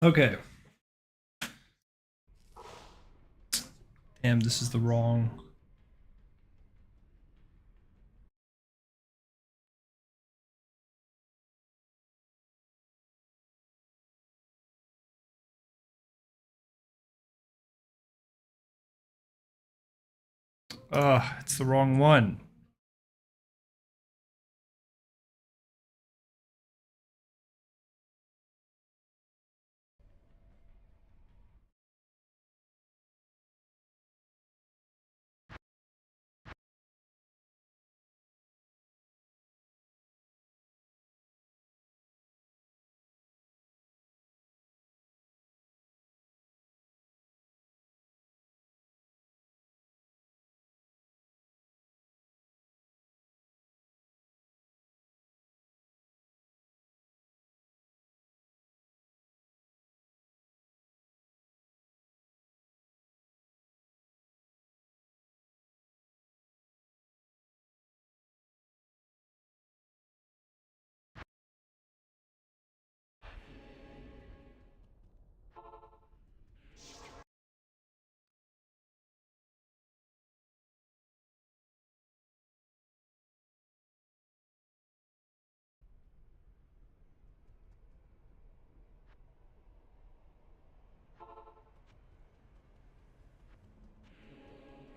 Okay. Damn, this is the wrong. It's the wrong one.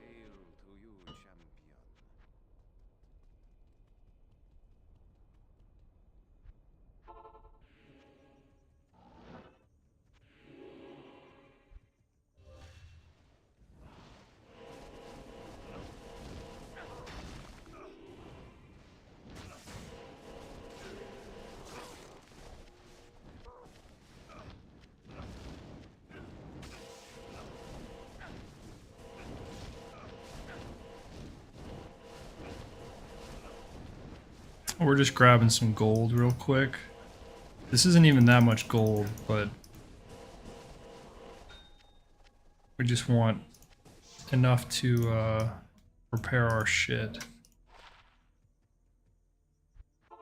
Hail to you, champion. We're just grabbing some gold real quick. This isn't even that much gold, but we just want enough to repair our shit. Hello.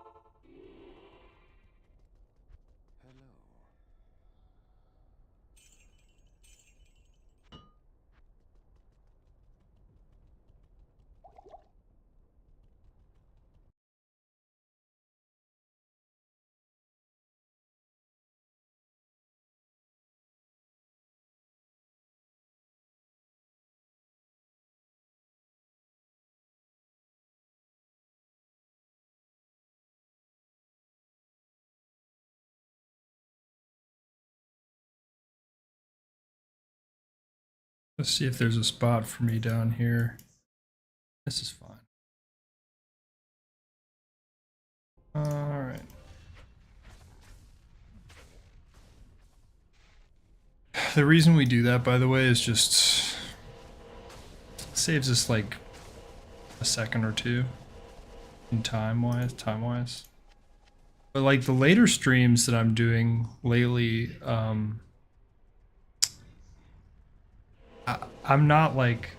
Let's see if there's a spot for me down here. This is fine. Alright. The reason we do that, by the way, is just saves us like a second or two in time wise. But like the later streams that I'm doing lately, I'm not like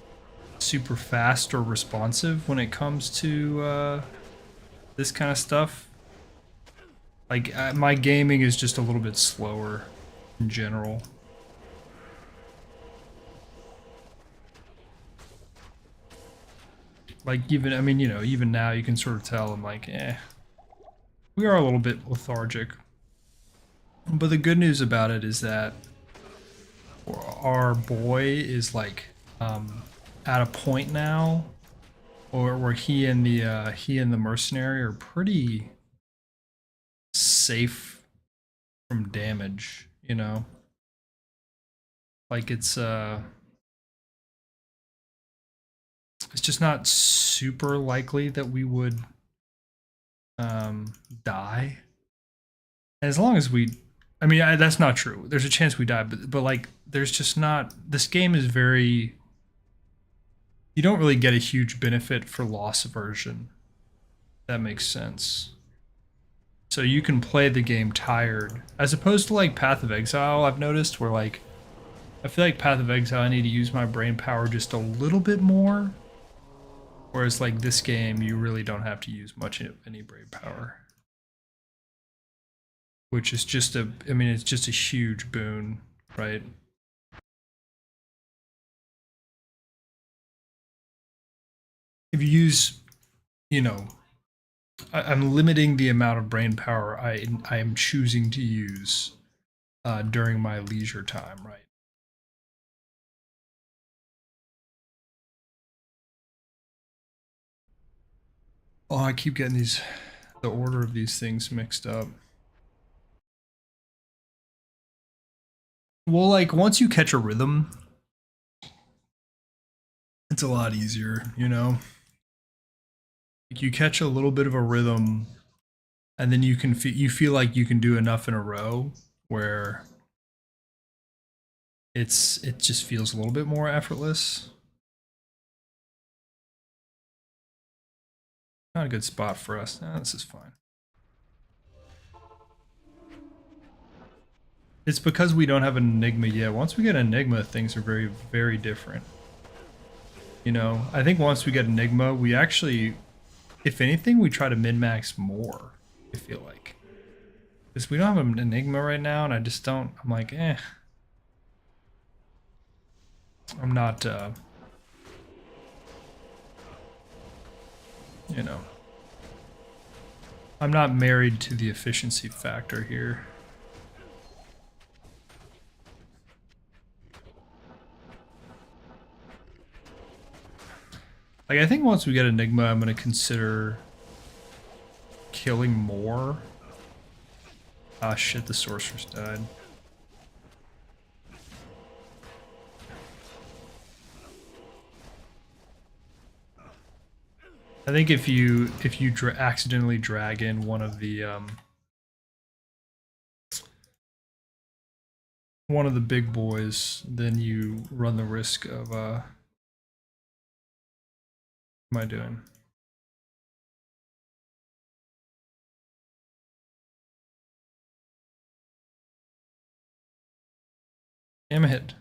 super fast or responsive when it comes to this kind of stuff. Like my gaming is just a little bit slower in general. Like even, I mean, you know, even now you can sort of tell I'm like, we are a little bit lethargic. But the good news about it is that our boy is like at a point now, or where he and the mercenary are pretty safe from damage. You know, like it's just not super likely that we would die. As long as we, I mean, that's not true. There's a chance we die, but like, there's just not. This game is very. You don't really get a huge benefit for loss aversion. That makes sense. So you can play the game tired, as opposed to like Path of Exile. I've noticed where like, I feel like Path of Exile, I need to use my brain power just a little bit more. Whereas like this game, you really don't have to use much of any brain power. which is just a, I mean, it's just a huge boon, right? If you use, you know, I'm limiting the amount of brain power I am choosing to use during my leisure time, right? Oh, I keep getting the order of these things mixed up. Well, like once you catch a rhythm, it's a lot easier, you know? Like you catch a little bit of a rhythm and then you feel like you can do enough in a row where it just feels a little bit more effortless. Not a good spot for us. Nah, this is fine. It's because we don't have an Enigma yet. Once we get Enigma, things are very, very different. You know, I think once we get Enigma, we actually, if anything, we try to min-max more, I feel like. Because we don't have an Enigma right now, and I just don't, I'm like, eh. I'm not, you know, I'm not married to the efficiency factor here. Like, I think once we get Enigma, I'm going to consider killing more. Ah, shit, the sorceress died. I think if you accidentally drag in one of the big boys, then you run the risk of what am I doing? Damn it.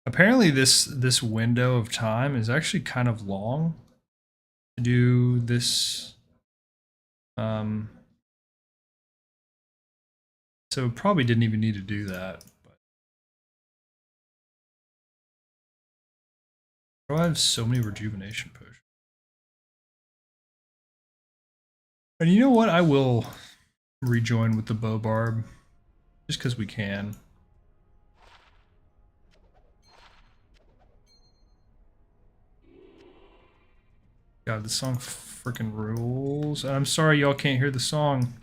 Apparently this window of time is actually kind of long to do this. So probably didn't even need to do that. But I have so many rejuvenation potions. And you know what? I will rejoin with the bow barb just because we can. God, the song freaking rules. And I'm sorry y'all can't hear the song.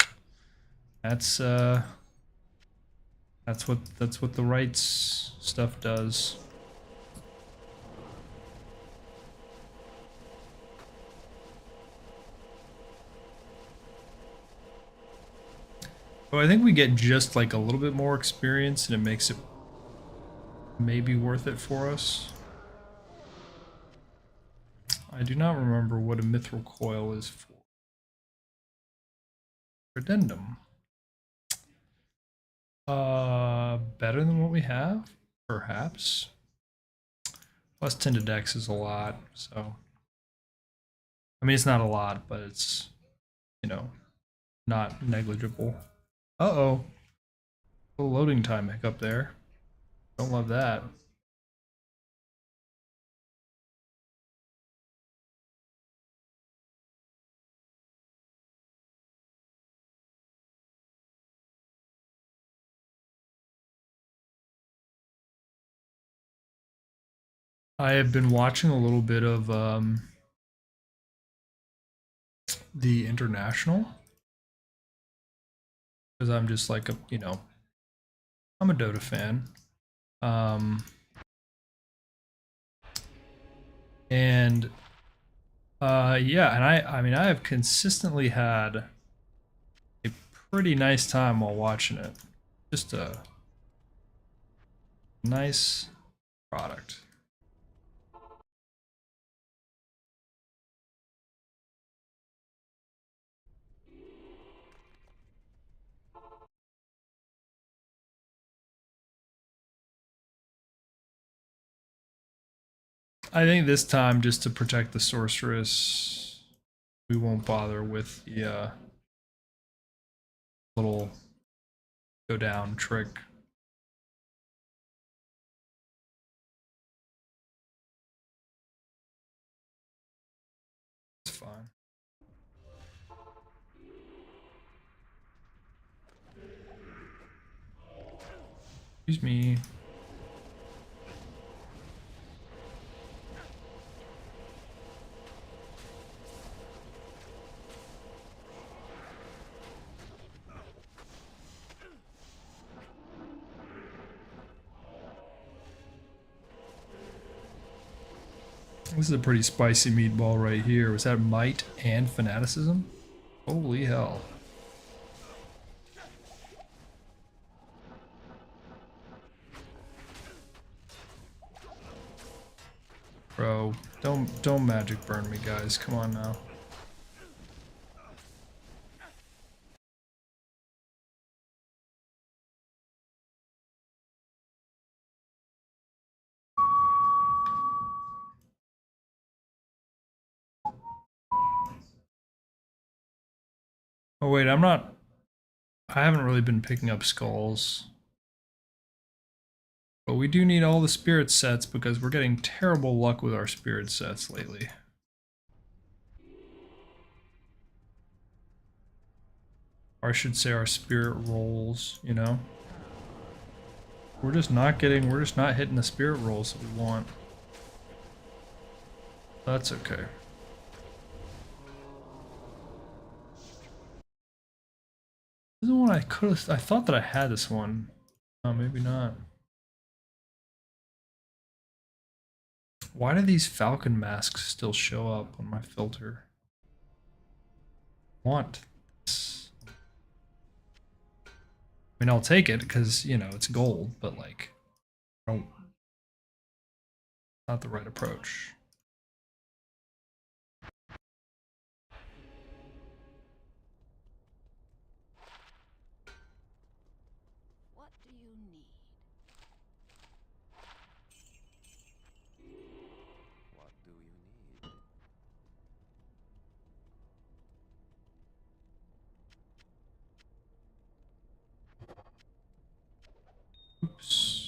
That's that's what the rights stuff does. So I think we get just like a little bit more experience and it makes it maybe worth it for us. I do not remember what a mithril coil is for. Addendum. Better than what we have? Perhaps. Plus 10 to dex is a lot, so. I mean, it's not a lot, but it's, you know, not negligible. Uh-oh. A little loading time hiccup there. Don't love that. I have been watching a little bit of the International because I'm just like a, you know, I'm a Dota fan. Um, and yeah, and I mean I have consistently had a pretty nice time while watching it. Just a nice product. I think this time, just to protect the sorceress, we won't bother with the little go down trick. It's fine. Excuse me. This is a pretty spicy meatball right here. Was that might and fanaticism? Holy hell. Bro, don't magic burn me, guys. Come on now. Oh wait, I haven't really been picking up skulls. But we do need all the spirit sets because we're getting terrible luck with our spirit sets lately. Or I should say our spirit rolls, you know? We're just not hitting the spirit rolls that we want. That's okay. This is the one I thought that I had this one. Oh, maybe not. Why do these falcon masks still show up on my filter? Want this. I mean, I'll take it because, you know, it's gold, but like, I don't, not the right approach. What do you need? What do you need? Oops.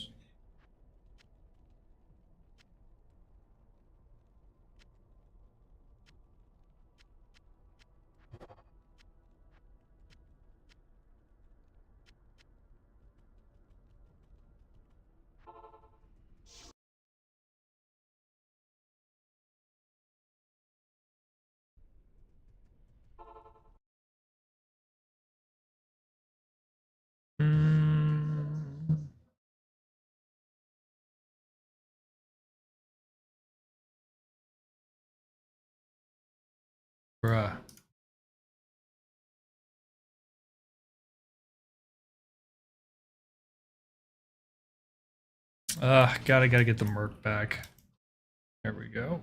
Mm, bruh. Gotta get the merc back. There we go.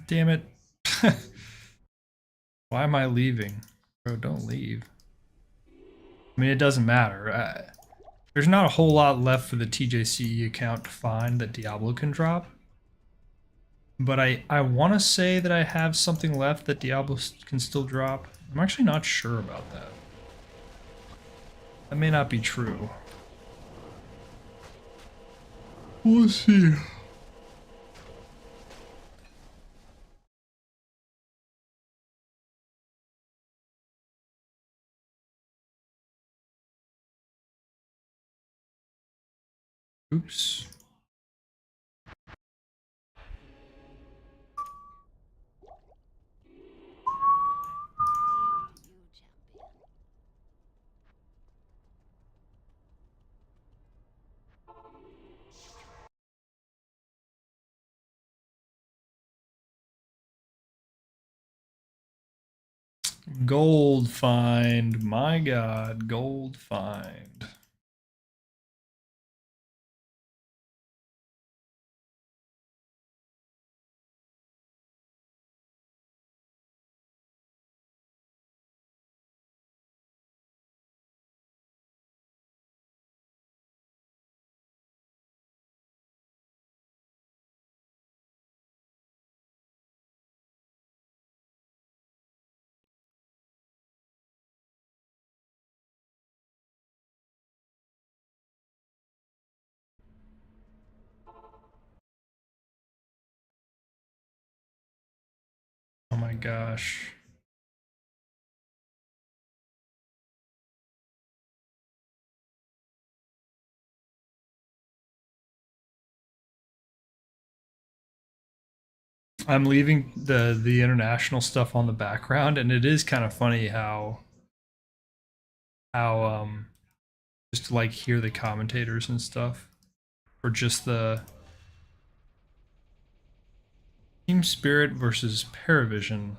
Damn it. Why am I leaving? Bro, don't leave. I mean, it doesn't matter. There's not a whole lot left for the TJCE account to find that Diablo can drop. But I want to say that I have something left that Diablo can still drop. I'm actually not sure about that. That may not be true. We'll see. Oops. You champion. Gold find. My god, gold find. Oh my gosh. I'm leaving the international stuff on the background, and it is kind of funny how just to like hear the commentators and stuff, or just the Team Spirit versus Paravision.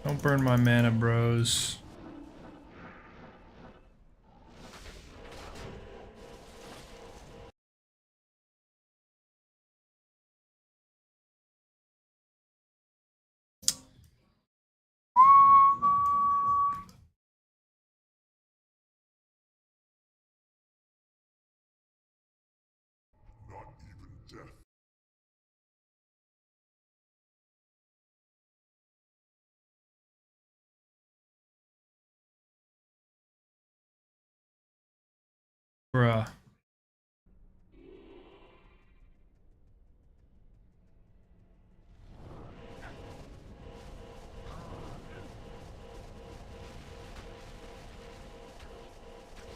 Don't burn my mana, bros. Bruh.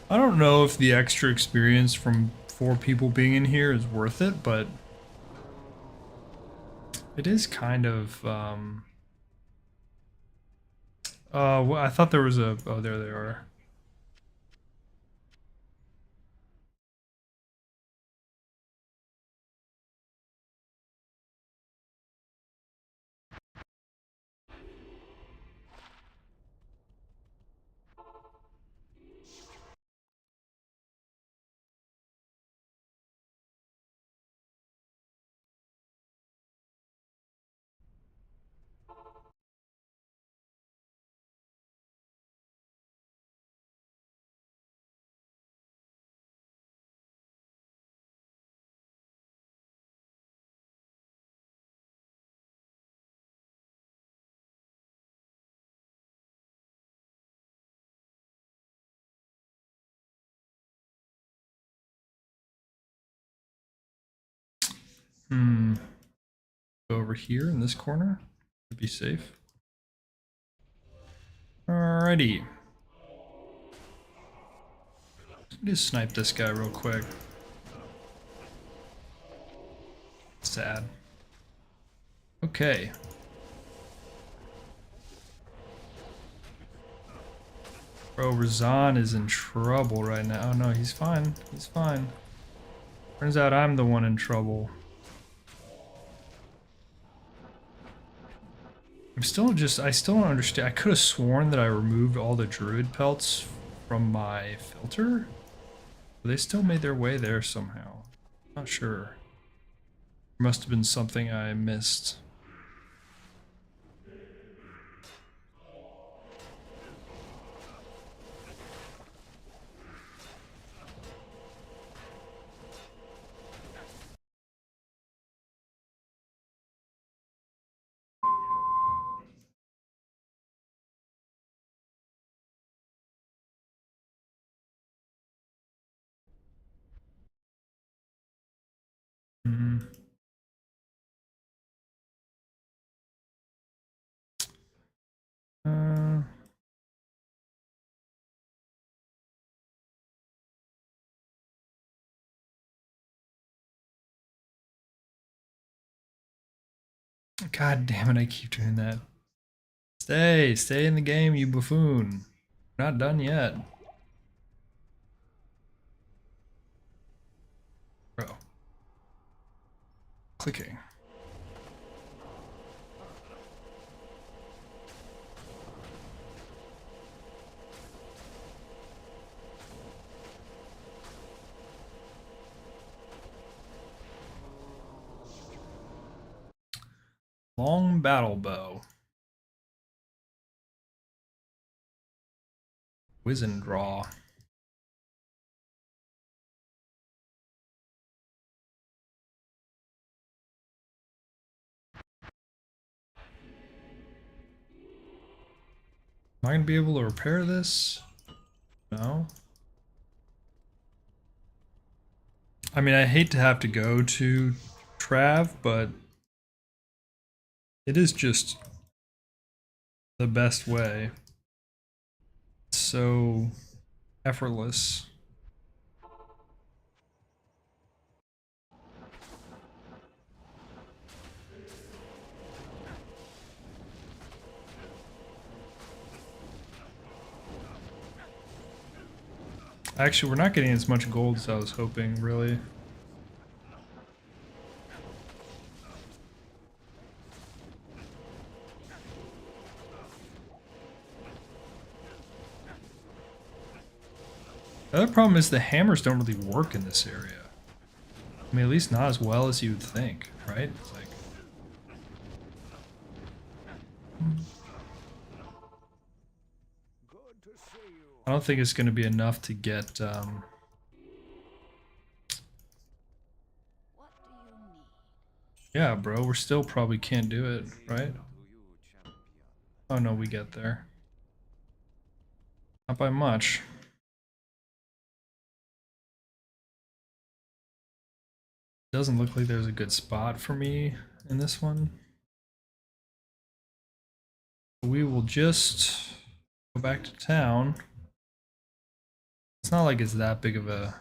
I don't know if the extra experience from 4 people being in here is worth it, but it is kind of, well, I thought there was a, oh, there they are. Hmm. Go over here in this corner to be safe. Alrighty. Just snipe this guy real quick. Sad. Okay. Bro, Razan is in trouble right now. Oh no, he's fine. He's fine. Turns out I'm the one in trouble. I still don't understand. I could have sworn that I removed all the druid pelts from my filter. But they still made their way there somehow. Not sure. Must have been something I missed. Hmm. Uh, God damn it, I keep doing that. Stay in the game, you buffoon. We're not done yet. Bro. Clicking. Long battle bow. Wizen draw. Am I gonna be able to repair this? No. I mean, I hate to have to go to Trav, but it is just the best way. It's so effortless. Actually, we're not getting as much gold as I was hoping, really. The other problem is the hammers don't really work in this area. I mean, at least not as well as you would think, right? It's like, I don't think it's going to be enough to get. What do you need? Yeah, bro, we're still probably can't do it, right? To you, champion. Oh no, we get there. Not by much. Doesn't look like there's a good spot for me in this one. We will just go back to town. It's not like it's that big of a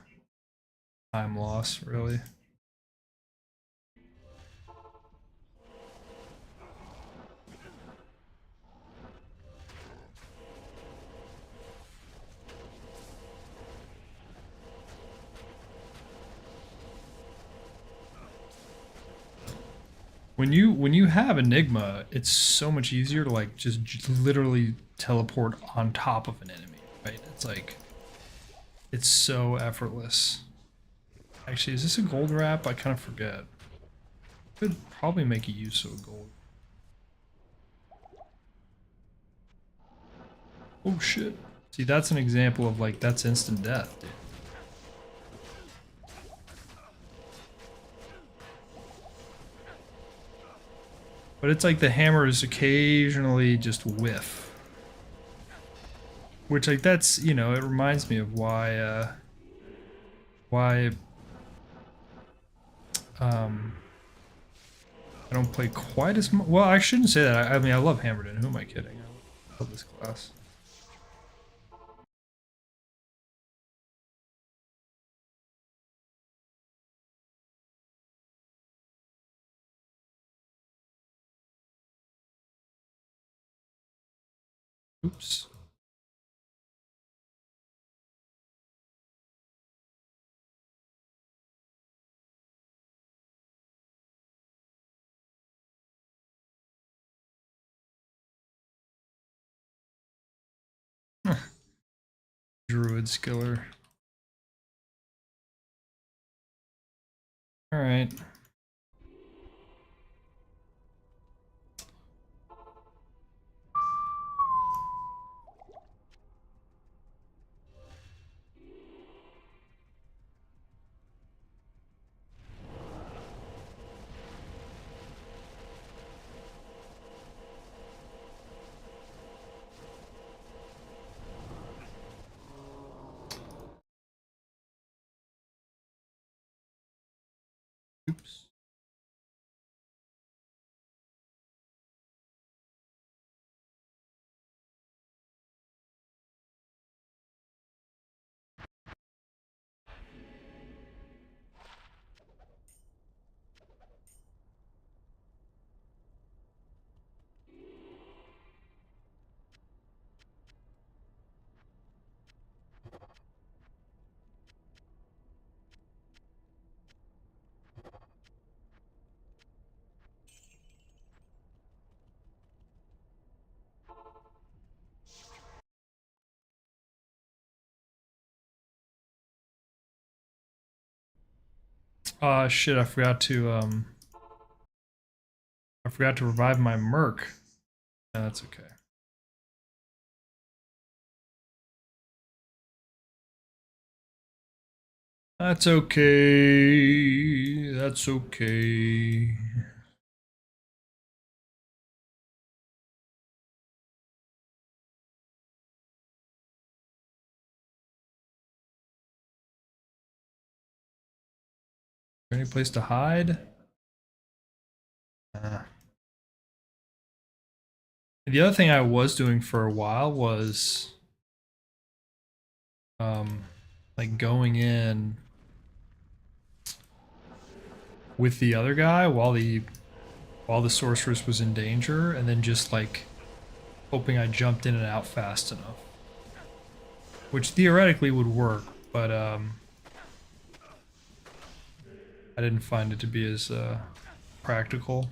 time loss, really. When you have Enigma, it's so much easier to like just literally teleport on top of an enemy, right? It's like it's so effortless. Actually, is this a gold wrap? I kind of forget. Could probably make a use of a gold. Oh shit. See, that's an example of like that's instant death, dude. But it's like the hammers occasionally just whiff. Which like that's, you know, it reminds me of why um I don't play quite as much. Well, I shouldn't say that. I mean, I love Hammerden. Who am I kidding? I love this class. Oops. druid skiller. All right. Oops. Shit, I forgot to revive my merc. Yeah, that's okay. That's okay. That's okay. Any place to hide? The other thing I was doing for a while was like going in with the other guy while the sorceress was in danger, and then just like hoping I jumped in and out fast enough, which theoretically would work, but I didn't find it to be as practical.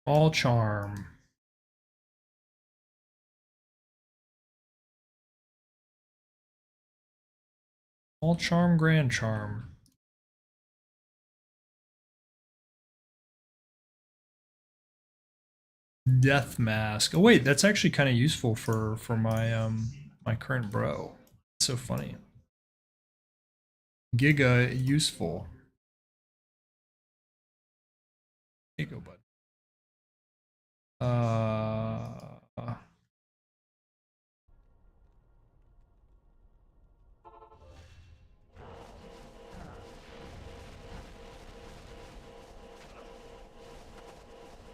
All charm. All charm, grand charm. Death mask. Oh wait, that's actually kind of useful for my my current bro. It's so funny. Giga useful. Here you go, bud. Uh,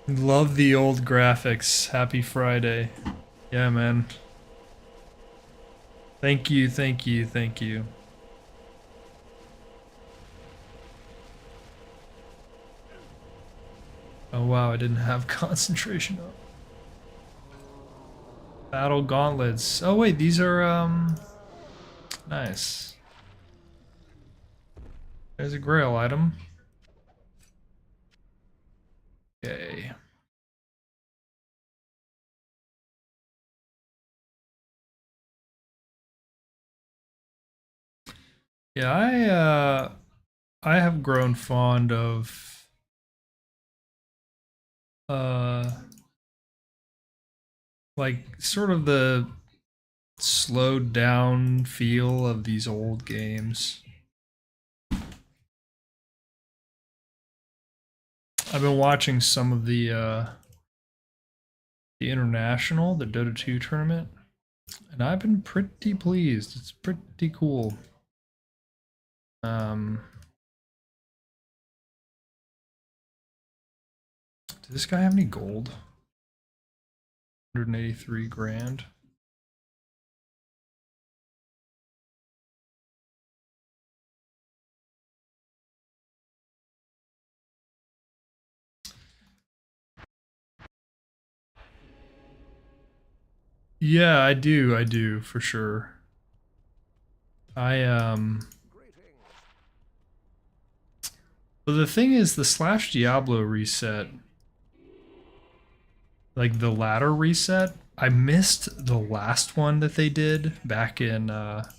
love the old graphics. Happy Friday. Yeah, man. Thank you, thank you, thank you. Oh wow, I didn't have concentration up. Battle gauntlets. Oh wait, these are nice. There's a grail item. Okay. Yeah, I have grown fond of uh like sort of the slowed down feel of these old games. I've been watching some of the international, the Dota 2 tournament. And I've been pretty pleased. It's pretty cool. Does this guy have any gold? 183 grand. Yeah, I do for sure. But the thing is, the slash Diablo reset, like the ladder reset, I missed the last one that they did back in, gosh,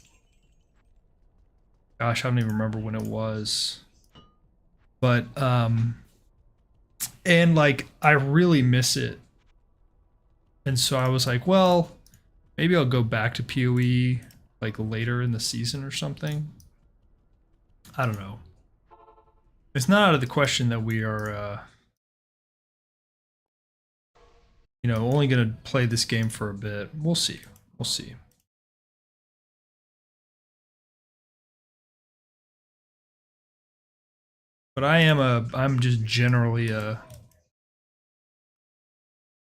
I don't even remember when it was. But, and like, I really miss it. And so I was like, well, maybe I'll go back to PoE like later in the season or something. I don't know. It's not out of the question that we are, you know, only going to play this game for a bit. We'll see. We'll see. But I'm just generally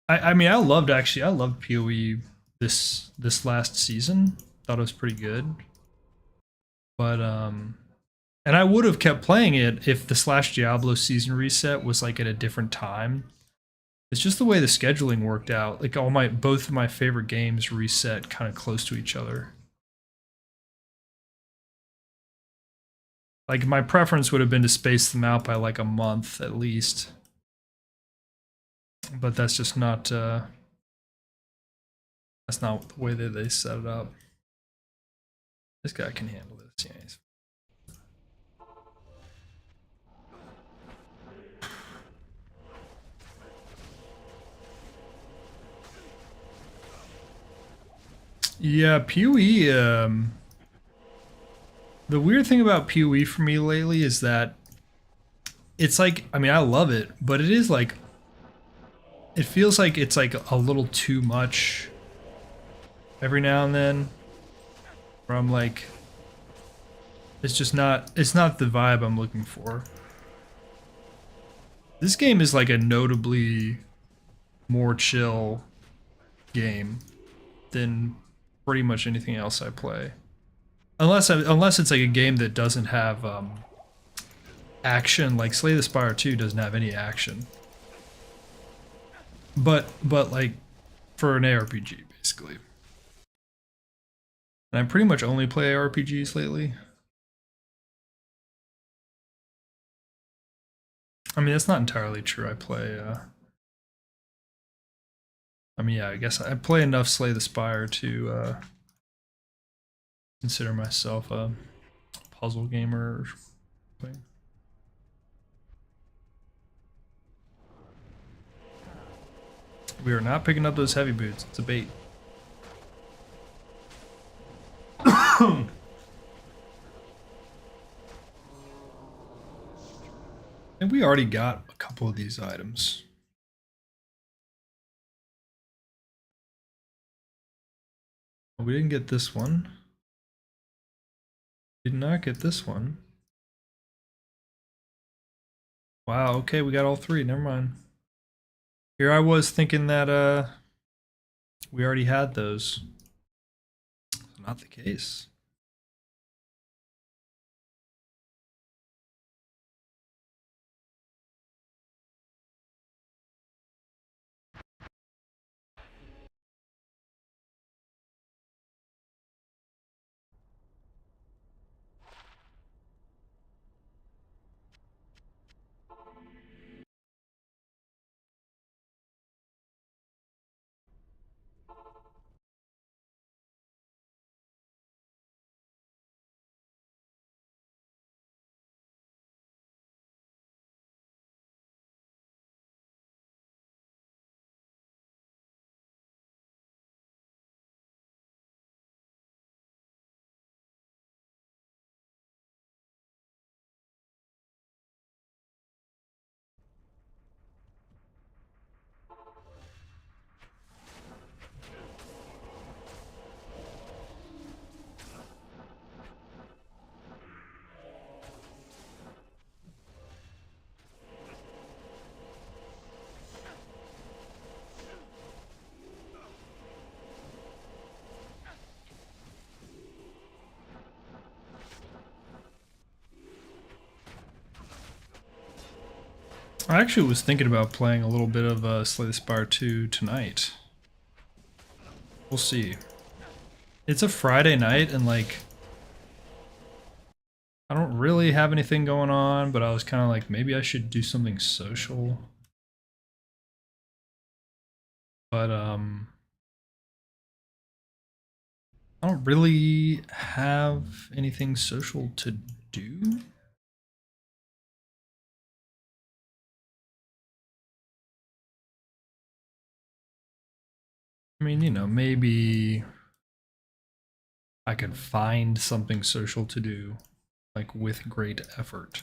I mean, I loved PoE this last season. Thought it was pretty good. But and I would have kept playing it if the slash Diablo season reset was like at a different time. It's just the way the scheduling worked out. Like both of my favorite games reset kind of close to each other. Like my preference would have been to space them out by like a month at least. But that's not the way that they set it up. This guy can handle this. Yeah, he's yeah, PoE. The weird thing about PoE for me lately is that it's like, I mean, I love it, but it is like, it feels like it's like a little too much every now and then. Where I'm like, it's not the vibe I'm looking for. This game is like a notably more chill game than pretty much anything else I play. Unless it's like a game that doesn't have action, like Slay the Spire 2 doesn't have any action. But like for an ARPG basically. And I pretty much only play RPGs lately. I mean, that's not entirely true. I play I mean, yeah, I guess I play enough Slay the Spire to consider myself a puzzle gamer or something. We are not picking up those heavy boots. It's a bait. I think we already got a couple of these items. We didn't get this one. Did not get this one. Wow, okay, we got all three. Never mind. Here I was thinking that we already had those. Not the case. I actually was thinking about playing a little bit of Slay the Spire 2 tonight. We'll see. It's a Friday night and like I don't really have anything going on, but I was kind of like maybe I should do something social. But I don't really have anything social to do. I mean, you know, maybe I could find something social to do, like with great effort.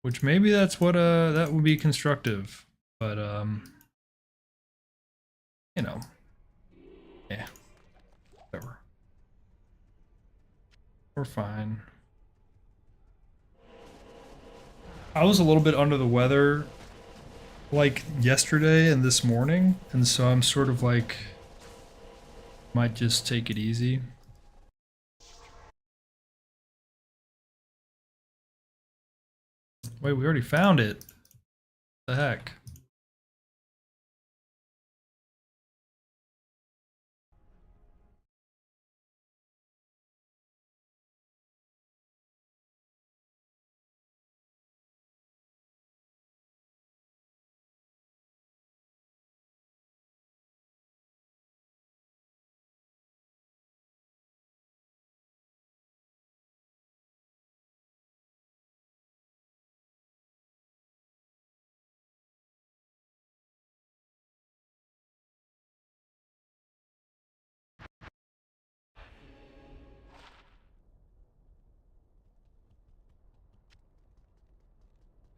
Which maybe that's what that would be constructive. But you know, yeah, whatever. We're fine. I was a little bit under the weather like yesterday and this morning, and so I'm sort of like might just take it easy. Wait, we already found it. The heck?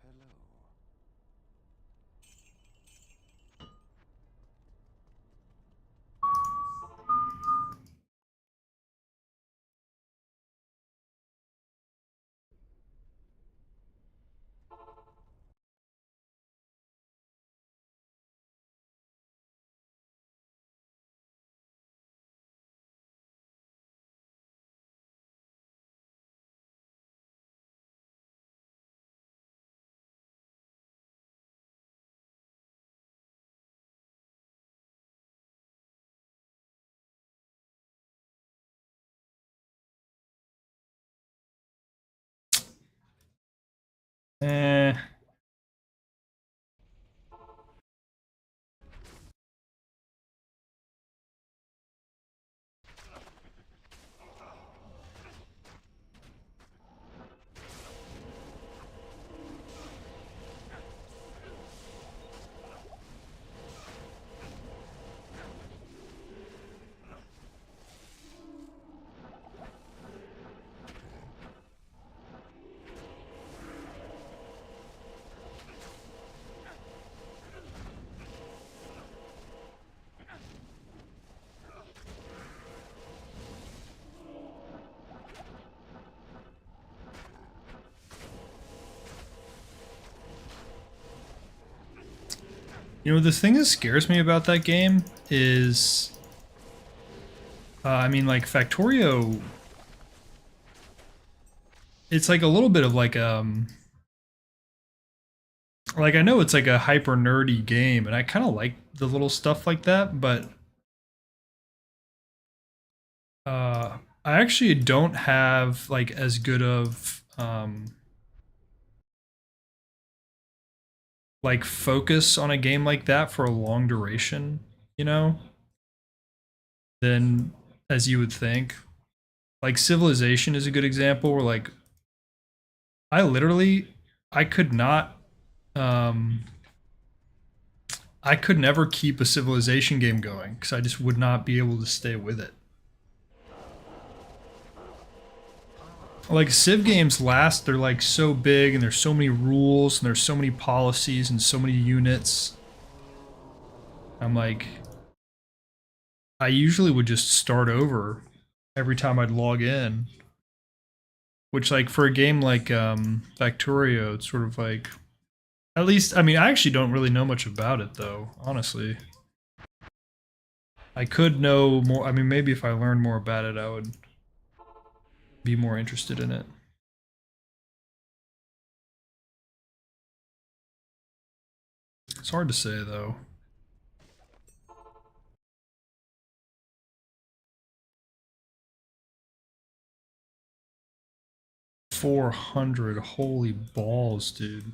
Hello. Eh. You know, the thing that scares me about that game is, I mean, like Factorio. It's like a little bit of like I know it's like a hyper nerdy game, and I kind of like the little stuff like that, but I actually don't have like as good of like focus on a game like that for a long duration, you know, than as you would think. Like Civilization is a good example where like I literally I could not um I could never keep a Civilization game going because I just would not be able to stay with it. Like Civ games last, they're like so big and there's so many rules and there's so many policies and so many units. I'm like, I usually would just start over every time I'd log in. Which like for a game like Factorio, it's sort of like at least I mean I actually don't really know much about it though, honestly. I could know more. I mean maybe if I learned more about it I would be more interested in it. It's hard to say though. $400, holy balls, dude.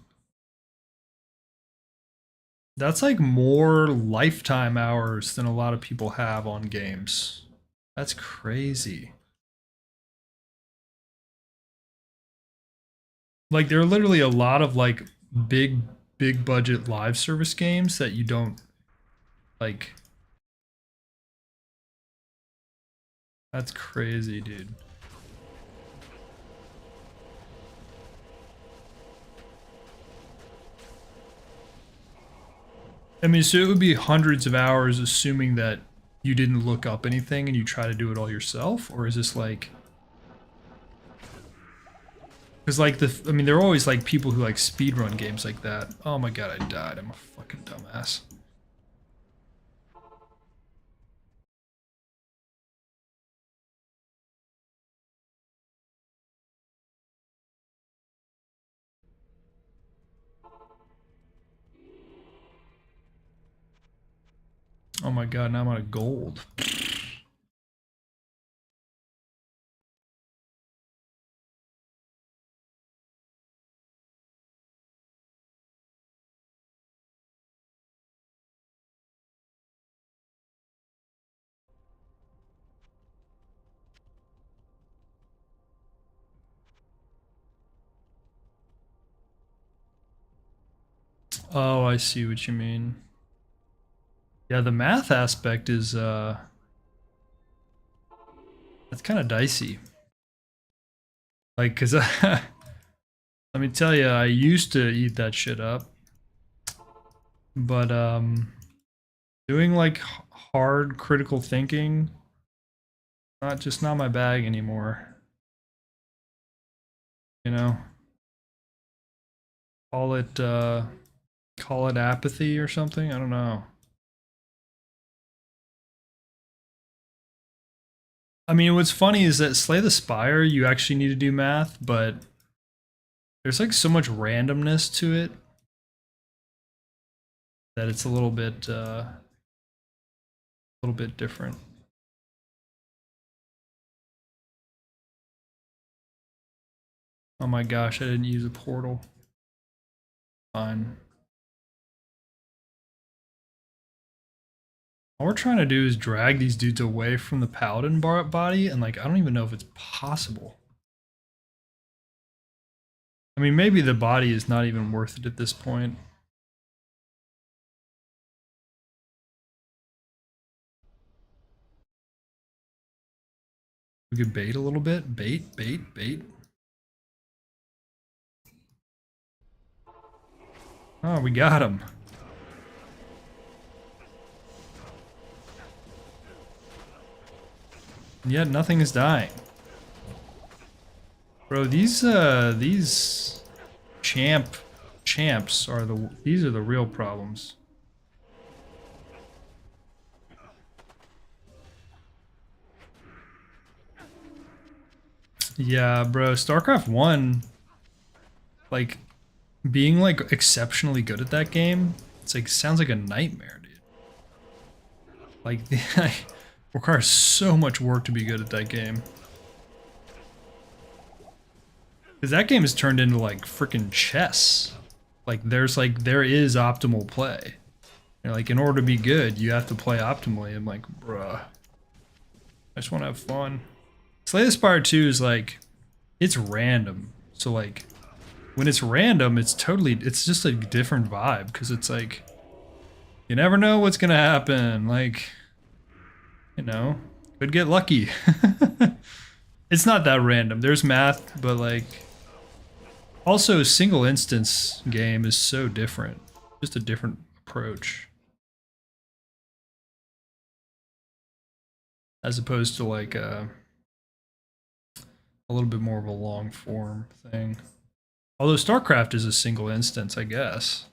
That's like more lifetime hours than a lot of people have on games. That's crazy. Like there are literally a lot of like big budget live service games that you don't like. That's crazy, dude. I mean, so it would be hundreds of hours assuming that you didn't look up anything and you try to do it all yourself? Or is this like... Because like I mean, there are always like people who like speedrun games like that. Oh my god, I died. I'm a fucking dumbass. Oh my god, now I'm out of gold. Oh, I see what you mean. Yeah, the math aspect is that's kind of dicey. Like, cause let me tell you, I used to eat that shit up, but doing like hard critical thinking, not my bag anymore. You know, call it apathy or something. I don't know. I mean, what's funny is that Slay the Spire, you actually need to do math, but there's like so much randomness to it that it's a little bit different. Oh my gosh, I didn't use a portal. Fine. All we're trying to do is drag these dudes away from the paladin body, and like I don't even know if it's possible. I mean, maybe the body is not even worth it at this point. We could bait a little bit. Bait, bait, bait. Oh, we got him. And yet nothing is dying. Bro, these champs are these are the real problems. Yeah, bro, StarCraft 1, like, being, like, exceptionally good at that game, it's like, sounds like a nightmare, dude. Like, requires so much work to be good at that game. Because that game is turned into, like, freaking chess. Like, there is optimal play. And, like, in order to be good, you have to play optimally. I'm like, bruh. I just want to have fun. Slay the Spire 2 is like, it's random. So like, when it's random, it's just a different vibe. Because it's like, you never know what's going to happen. Like, you know, could get lucky. It's not that random. There's math, but like, also single instance game is so different. Just a different approach. As opposed to like a little bit more of a long form thing. Although StarCraft is a single instance, I guess.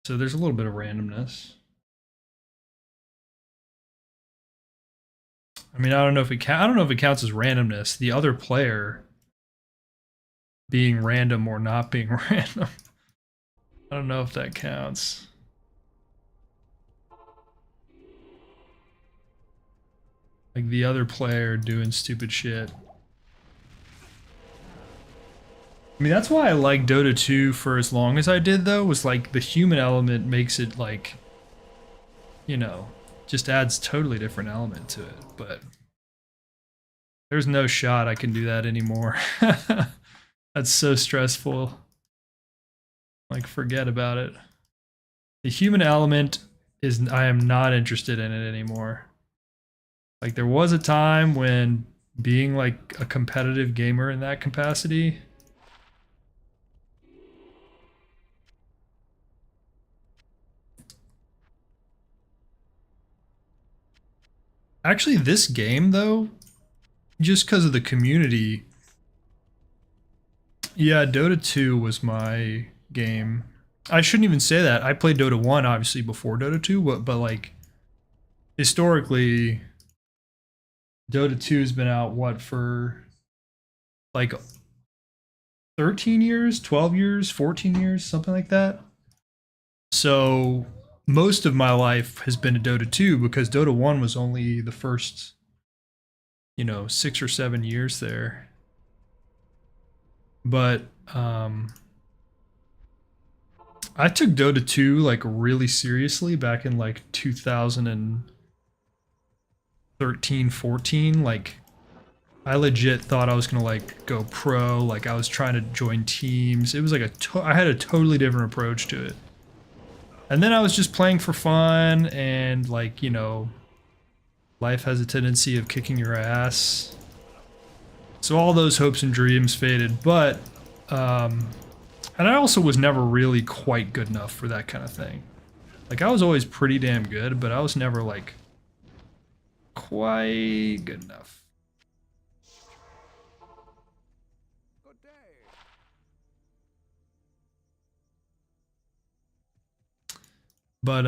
So there's a little bit of randomness. I mean, I don't know if it counts as randomness. The other player being random or not being random. I don't know if that counts. Like the other player doing stupid shit. I mean, that's why I like Dota 2 for as long as I did, though, was like the human element makes it like, you know, just adds totally different element to it. But there's no shot I can do that anymore. That's so stressful. Like, forget about it. The human element is, I am not interested in it anymore. Like, there was a time when being like a competitive gamer in that capacity. Actually, this game, though, just because of the community, yeah, Dota 2 was my game. I shouldn't even say that. I played Dota 1 obviously before Dota 2, but like historically Dota 2 has been out what for like 13 years, 12 years, 14 years, something like that. So most of my life has been a Dota 2 because Dota 1 was only the first, 6 or 7 years there. But I took Dota 2 like really seriously back in like 2013, 14. Like I legit thought I was gonna like go pro. Like I was trying to join teams. It was like I had a totally different approach to it. And then I was just playing for fun and like, life has a tendency of kicking your ass. So all those hopes and dreams faded, but and I also was never really quite good enough for that kind of thing. Like I was always pretty damn good, but I was never like quite good enough. Good day. But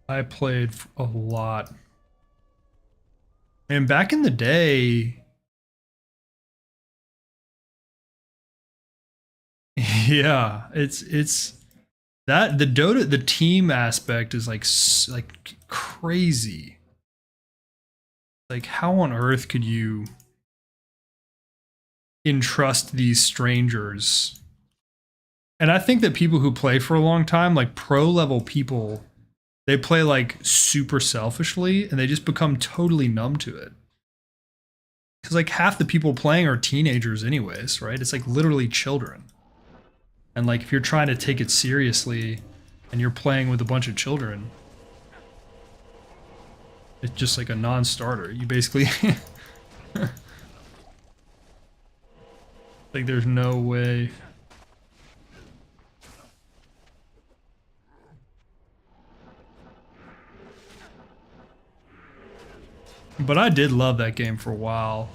I played a lot. And back in the day, yeah, it's that the Dota the team aspect is like crazy. Like how on earth could you entrust these strangers? And I think that people who play for a long time, like pro level people, they play like super selfishly and they just become totally numb to it. Because like half the people playing are teenagers anyways, right? It's like literally children. And like if you're trying to take it seriously and you're playing with a bunch of children, it's just like a non-starter. You basically like there's no way. But I did love that game for a while.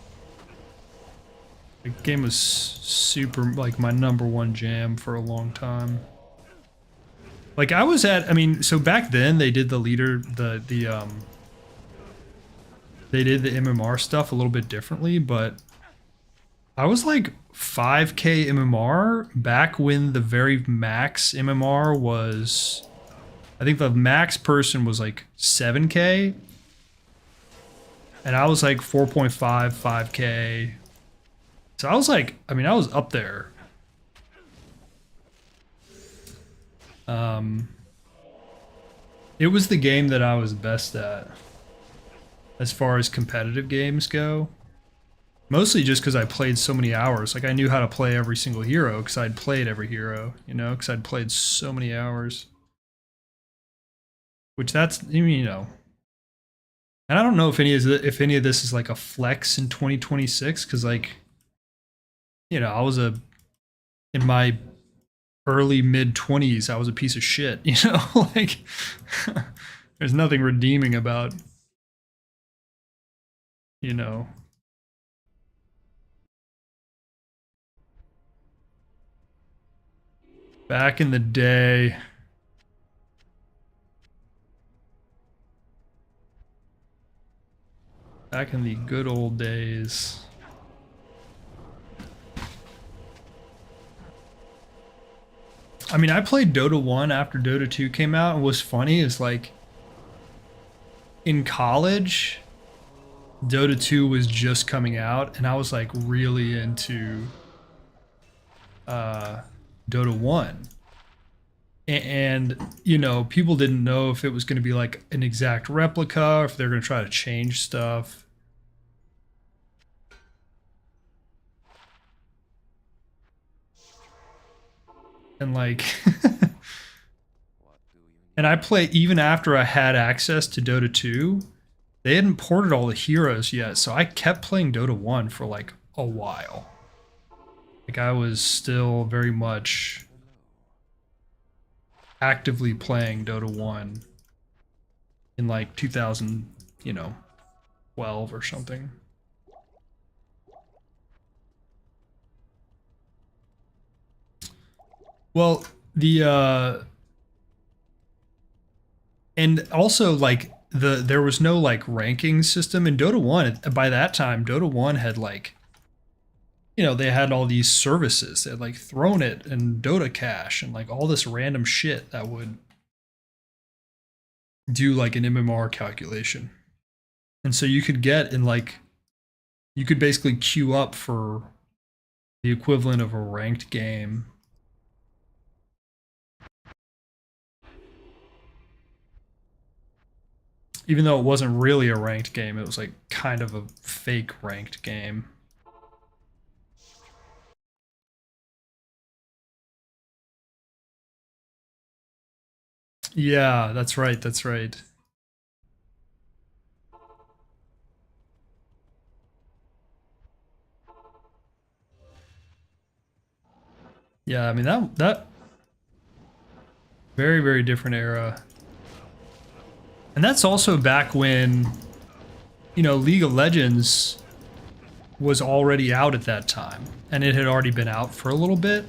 The game was super like my #1 jam for a long time. Like I mean, so back then they did the leader they did the MMR stuff a little bit differently, but I was like 5k MMR back when the very max MMR was, I think the max person was like 7k and I was like 4.5 5k. So I was like, I mean, I was up there. It was the game that I was best at as far as competitive games go. Mostly just because I played so many hours. Like I knew how to play every single hero because I'd played every hero, because I'd played so many hours. Which that's, and I don't know if any of this is like a flex in 2026 because like, I was in my early mid 20s, I was a piece of shit, like there's nothing redeeming about, you know, back in the day. Back in the good old days. I mean, I played Dota 1 after Dota 2 came out, and what's funny is like in college, Dota 2 was just coming out, and I was like really into Dota 1. And, you know, people didn't know if it was going to be like an exact replica, or if they're going to try to change stuff. And like, and I play even after I had access to Dota 2, they hadn't ported all the heroes yet, so I kept playing Dota 1 for like a while. Like I was still very much actively playing Dota 1 in like 2000, you know, 12 or something. Well, and also like there was no like ranking system in Dota 1. By that time, Dota 1 had like, you know, they had all these services. They had like Thrown It and Dota Cash and like all this random shit that would do like an MMR calculation. And so you could get in like, you could basically queue up for the equivalent of a ranked game. Even though it wasn't really a ranked game, it was like kind of a fake ranked game. Yeah, that's right, that's right. Yeah, I mean that very, very different era. And that's also back when, you know, League of Legends was already out at that time, and it had already been out for a little bit.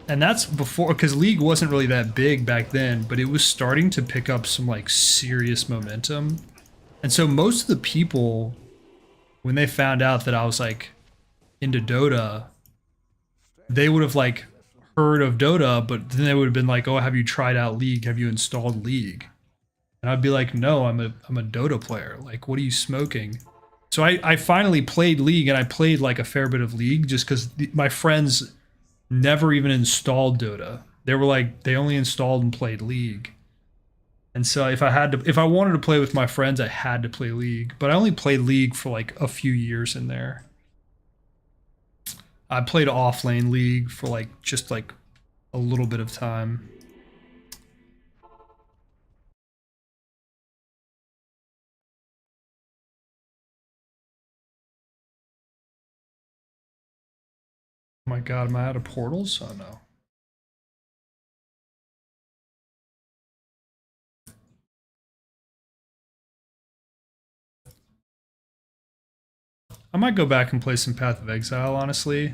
And that's before, because League wasn't really that big back then, but it was starting to pick up some like serious momentum. And so most of the people, when they found out that I was like into Dota, they would have like heard of Dota, but then they would have been like, "Oh, have you tried out League? Have you installed League?" And I'd be like, "No, I'm a Dota player. Like, what are you smoking?" So I finally played League, and I played like a fair bit of League just because my friends never even installed Dota. They were like, they only installed and played League. And so if I wanted to play with my friends, I had to play League. But I only played League for like a few years in there. I played offlane League for like just like a little bit of time. Oh my god, am I out of portals? Oh no. I might go back and play some Path of Exile, honestly.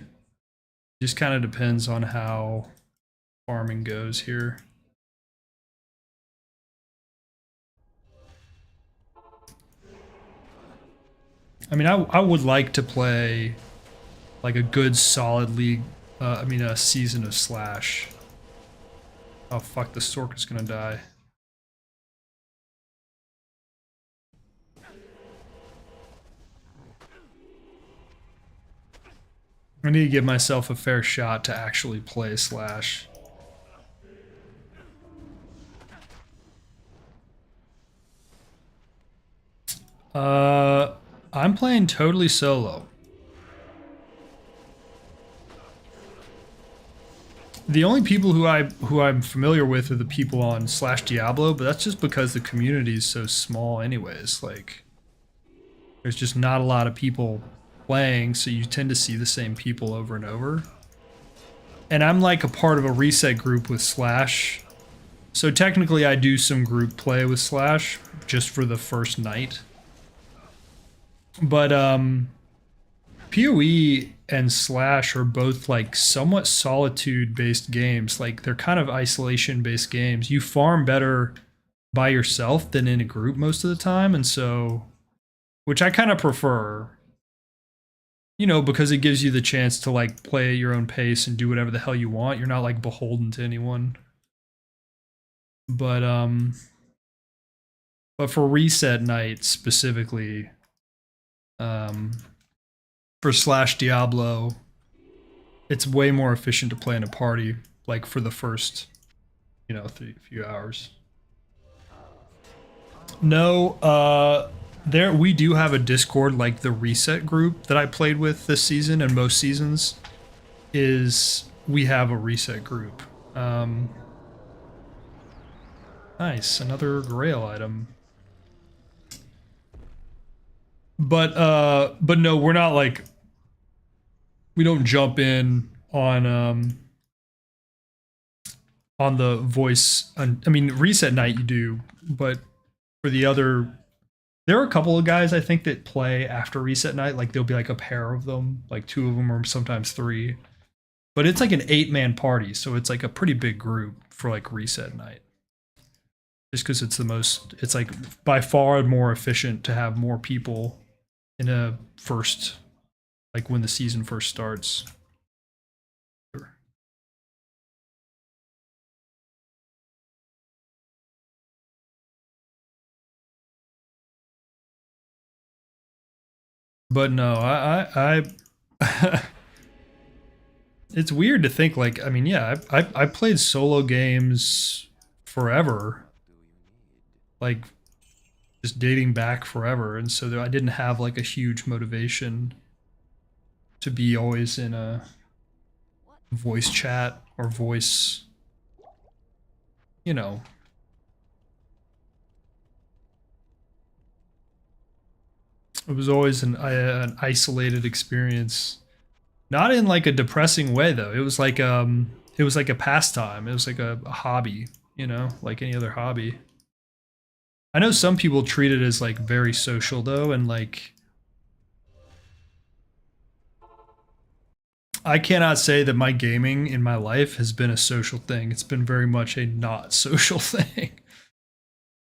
Just kind of depends on how farming goes here. I mean, I would like to play like a good solid league, a season of Slash. Oh fuck, the Stork is gonna die. I need to give myself a fair shot to actually play Slash. I'm playing totally solo. The only people who I'm familiar with are the people on Slash Diablo, but that's just because the community is so small anyways. Like, there's just not a lot of people playing, so you tend to see the same people over and over. And I'm like a part of a reset group with Slash. So technically I do some group play with Slash just for the first night. But PoE and Slash are both like somewhat solitude based games. Like they're kind of isolation based games. You farm better by yourself than in a group most of the time, and so which I kind of prefer. You know, because it gives you the chance to like play at your own pace and do whatever the hell you want. You're not like beholden to anyone. But for reset night specifically, um for slash Diablo, it's way more efficient to play in a party, like for the first, you know, few hours. No, there we do have a Discord, like the reset group that I played with this season and most seasons is we have a reset group. Nice, another grail item. But no, we're not like, we don't jump in on the voice. I mean, reset night you do, but for the other, there are a couple of guys I think that play after reset night. Like there'll be like a pair of them, like two of them or sometimes three. But it's like an 8-man party, so it's like a pretty big group for like reset night. Just because it's the most, it's like by far more efficient to have more people in a first, like when the season first starts. But no, I it's weird to think like, I mean, yeah, I played solo games forever, like just dating back forever, and so I didn't have like a huge motivation to be always in a voice chat or voice, you know. It was always an isolated experience. Not in like a depressing way though. It was like a pastime. It was like a hobby, you know, like any other hobby. I know some people treat it as like very social though, and like I cannot say that my gaming in my life has been a social thing. It's been very much a not social thing.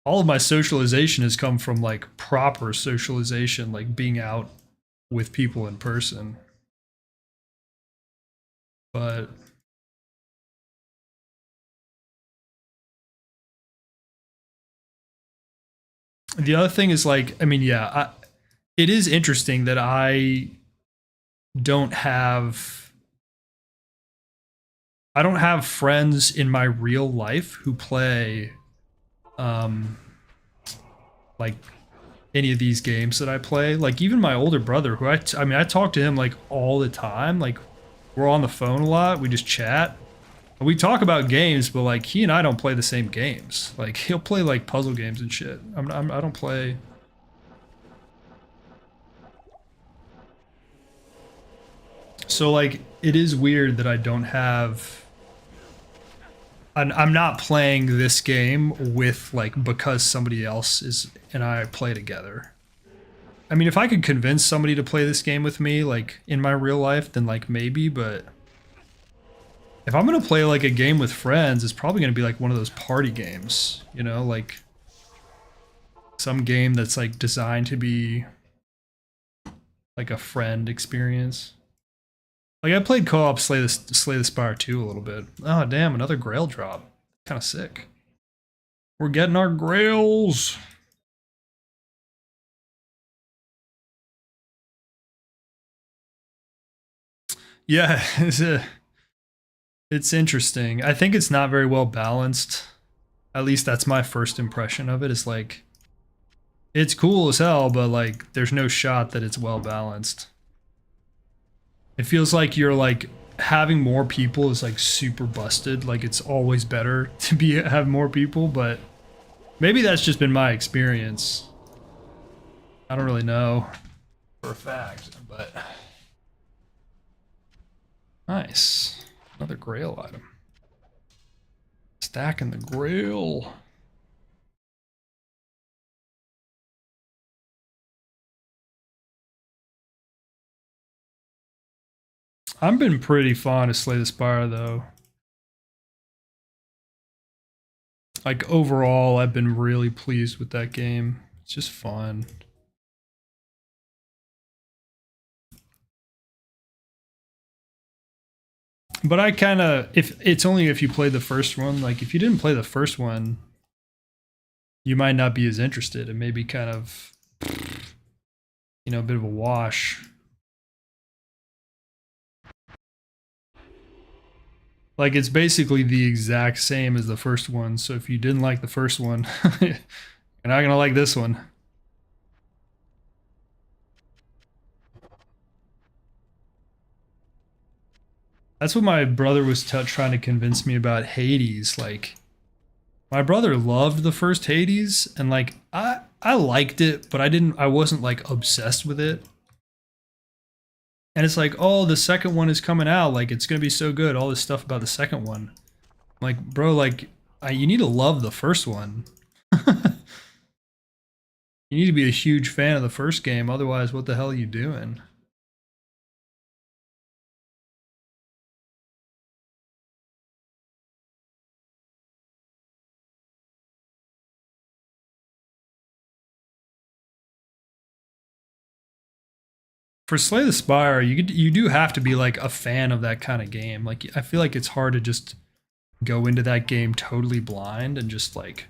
All of my socialization has come from like proper socialization, like being out with people in person. But the other thing is like, I mean, yeah, it is interesting that don't have I don't have friends in my real life who play um like any of these games that I play. Like even my older brother who I mean I talk to him like all the time. Like we're on the phone a lot. We just chat. We talk about games, but like he and I don't play the same games. Like he'll play like puzzle games and shit. I don't play. So like it is weird that I don't have. I'm not playing this game with like because somebody else is and I play together. I mean, if I could convince somebody to play this game with me, like in my real life, then like maybe. But if I'm gonna play like a game with friends, it's probably gonna be like one of those party games, you know, like some game that's like designed to be like a friend experience. Like I played co-op Slay the Spire 2 a little bit. Oh damn, another Grail drop. Kind of sick. We're getting our Grails. Yeah, it's interesting. I think it's not very well balanced. At least that's my first impression of it. Is like it's cool as hell, but like there's no shot that it's well balanced. It feels like you're like having more people is like super busted. Like it's always better to be have more people, but maybe that's just been my experience. I don't really know for a fact, but nice. Another Grail item. Stacking the Grail. I've been pretty fond of Slay the Spire though. Like overall, I've been really pleased with that game. It's just fun. But I kind of, if it's only if you play the first one, like if you didn't play the first one, you might not be as interested. It may be kind of, a bit of a wash. Like it's basically the exact same as the first one. So if you didn't like the first one, you're not gonna like this one. That's what my brother was trying to convince me about Hades. Like my brother loved the first Hades, and like I liked it, but I wasn't like obsessed with it. And it's like, oh, the second one is coming out, like it's gonna be so good. All this stuff about the second one. I'm like, bro, like you need to love the first one. You need to be a huge fan of the first game, otherwise, what the hell are you doing? For Slay the Spire, you do have to be like a fan of that kind of game. Like I feel like it's hard to just go into that game totally blind and just like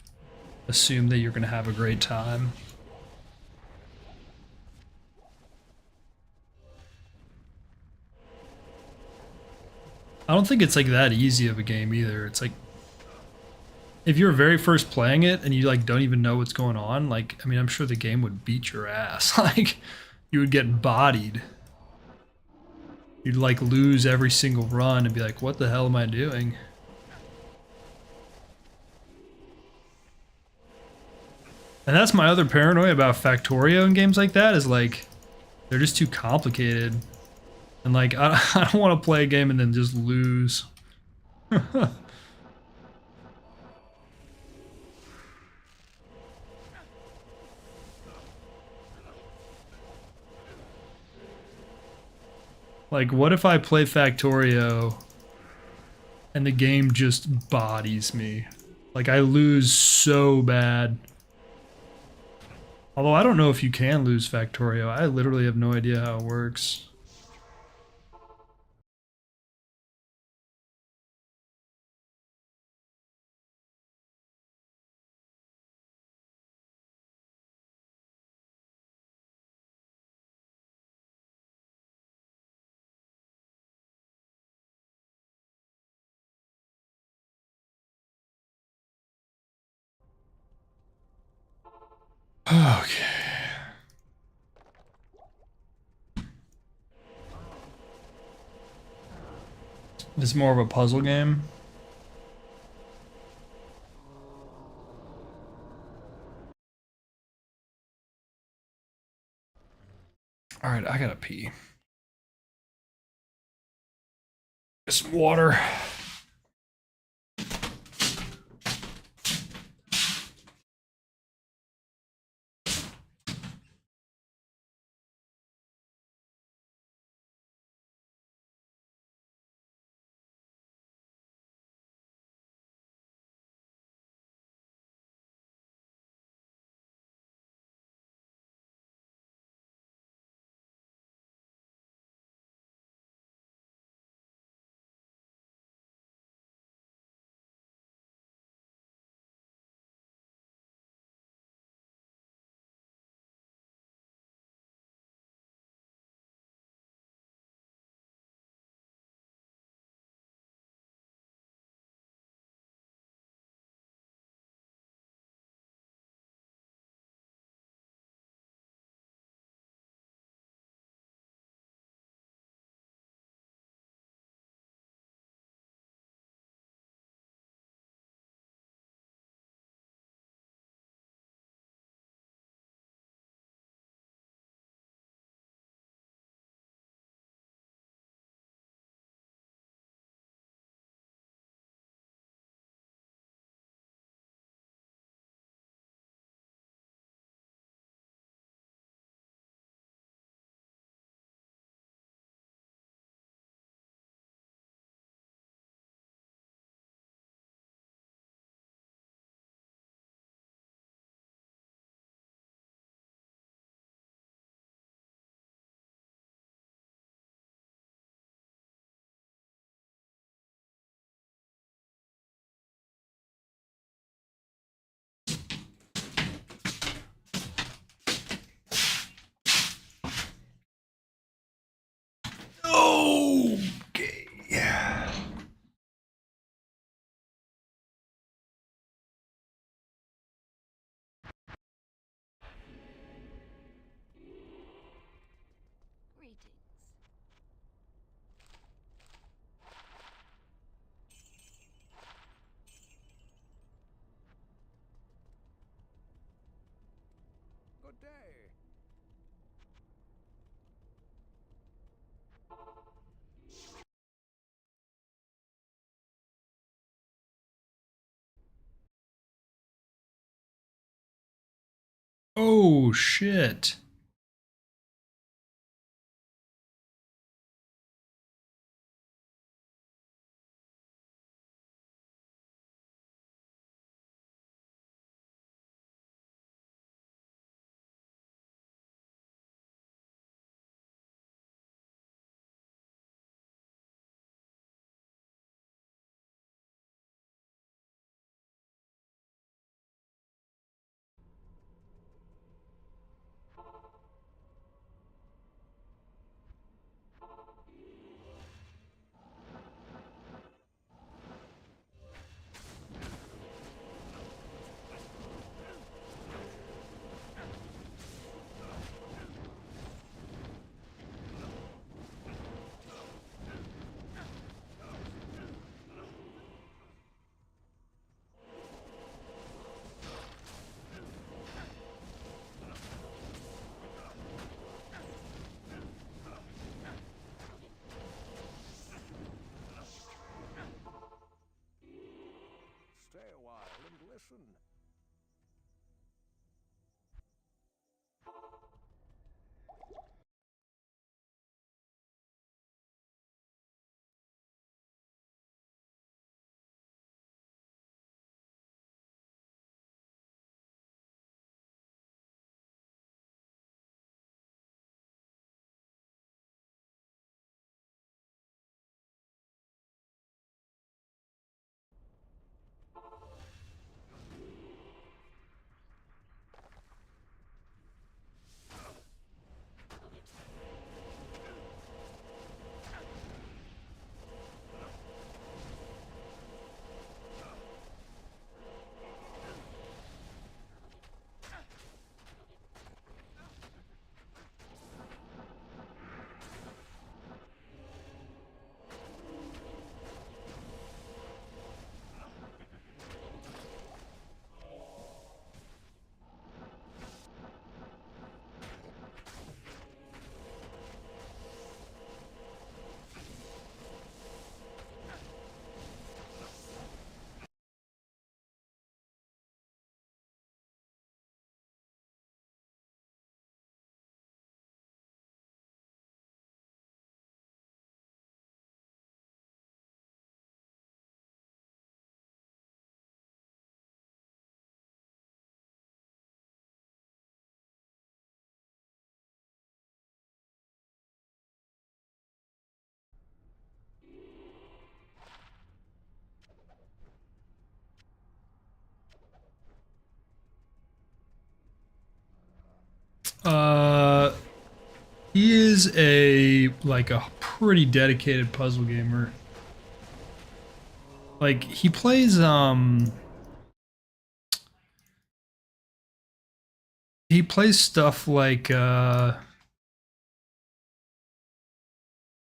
assume that you're gonna have a great time. I don't think it's like that easy of a game either. It's like if you're very first playing it and you like don't even know what's going on, like I mean I'm sure the game would beat your ass. Like you would get bodied. You'd like lose every single run and be like, what the hell am I doing? And that's my other paranoia about Factorio and games like that is like they're just too complicated. And like I don't want to play a game and then just lose. Like what if I play Factorio and the game just bodies me? Like I lose so bad. Although I don't know if you can lose Factorio. I literally have no idea how it works. Okay. It's more of a puzzle game. All right, I gotta pee. Get some water. Oh shit. Stay a while and listen. Uh, he is a like a pretty dedicated puzzle gamer. Like he plays stuff like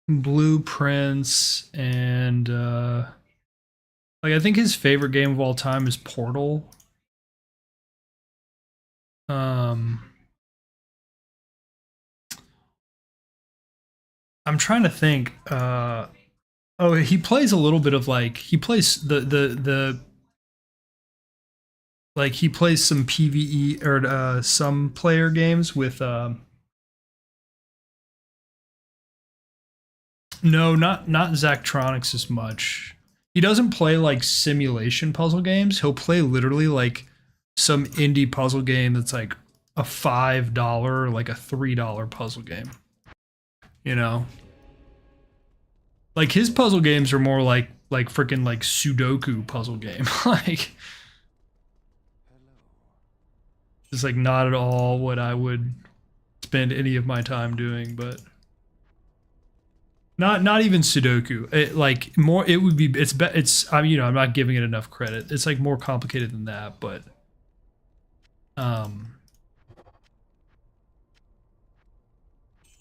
Blueprints and like I think his favorite game of all time is Portal. Um I'm trying to think oh, he plays a little bit of like he plays the like he plays some PvE or some player games with no, not Zachtronics as much. He doesn't play like simulation puzzle games. He'll play literally like some indie puzzle game that's like a $5, like a $3 puzzle game. You know, like his puzzle games are more like freaking like Sudoku puzzle game. Like it's like not at all what I would spend any of my time doing, but not even Sudoku. It like more it would be it's I mean, you know, I'm not giving it enough credit. It's like more complicated than that, but um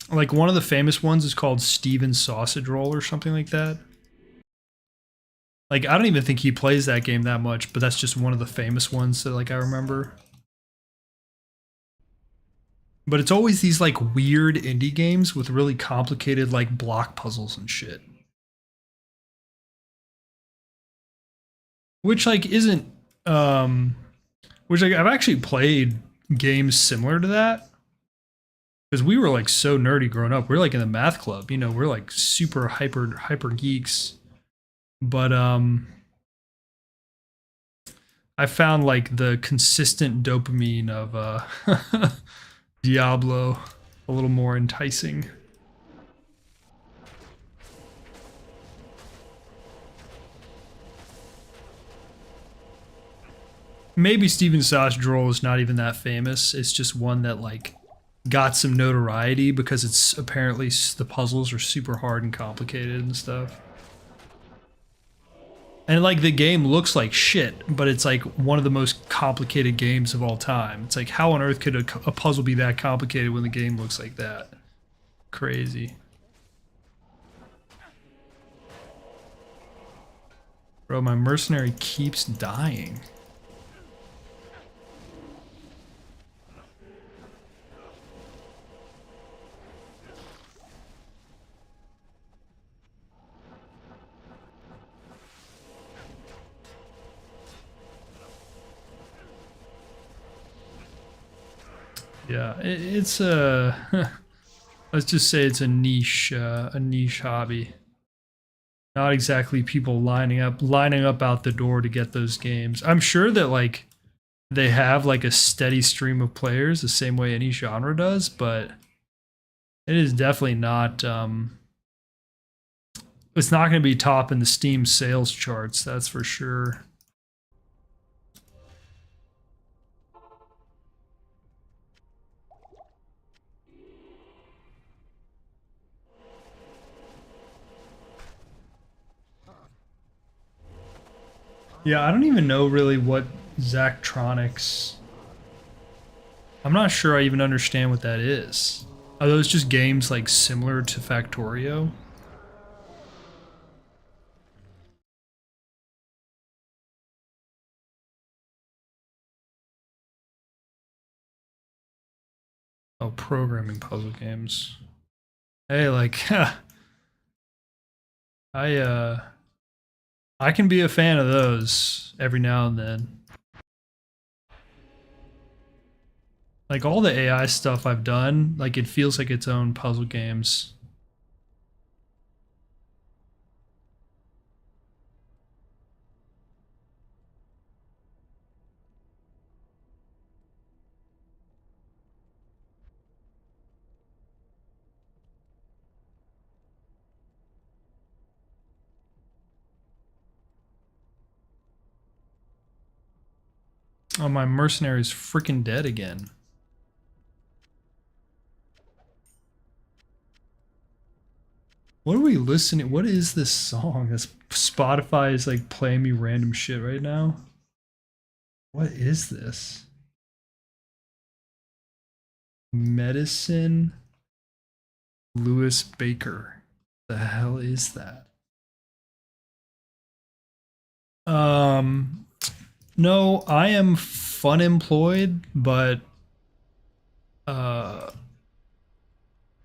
like one of the famous ones is called Steven's Sausage Roll or something like that. Like I don't even think he plays that game that much, but that's just one of the famous ones that like I remember. But it's always these like weird indie games with really complicated like block puzzles and shit. Which like isn't which like I've actually played games similar to that. Because we were like so nerdy growing up. We are like in the math club, you know, we're like super hyper geeks. But I found like the consistent dopamine of Diablo a little more enticing. Maybe Steven Sausage Roll is not even that famous. It's just one that like got some notoriety because it's apparently the puzzles are super hard and complicated and stuff. And like the game looks like shit, but it's like one of the most complicated games of all time. It's like how on earth could a puzzle be that complicated when the game looks like that? Crazy. Bro, my mercenary keeps dying. Yeah, it's a let's just say it's a niche hobby. Not exactly people lining up out the door to get those games. I'm sure that like they have like a steady stream of players the same way any genre does, but it is definitely not it's not going to be top in the Steam sales charts, that's for sure. Yeah, I don't even know really what Zachtronics. I'm not sure I even understand what that is. Are those just games like similar to Factorio? Oh, programming puzzle games. Hey, like, I I can be a fan of those every now and then. Like all the AI stuff I've done, like it feels like its own puzzle games. Oh, my mercenary's freaking dead again. What are we listening? What is this song? This Spotify is like playing me random shit right now. What is this? Medicine Lewis Baker. The hell is that? No, I am fun employed, but uh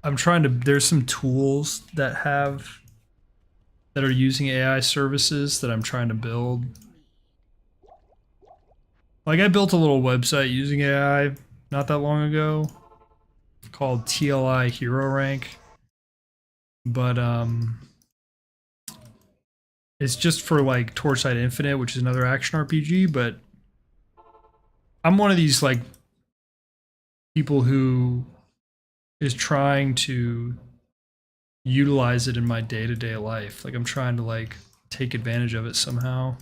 I'm trying to there's some tools that are using AI services that I'm trying to build. Like I built a little website using AI not that long ago called TLI Hero Rank. But it's just for like Torchlight Infinite, which is another action RPG, but I'm one of these like people who is trying to utilize it in my day-to-day life. Like I'm trying to like take advantage of it somehow.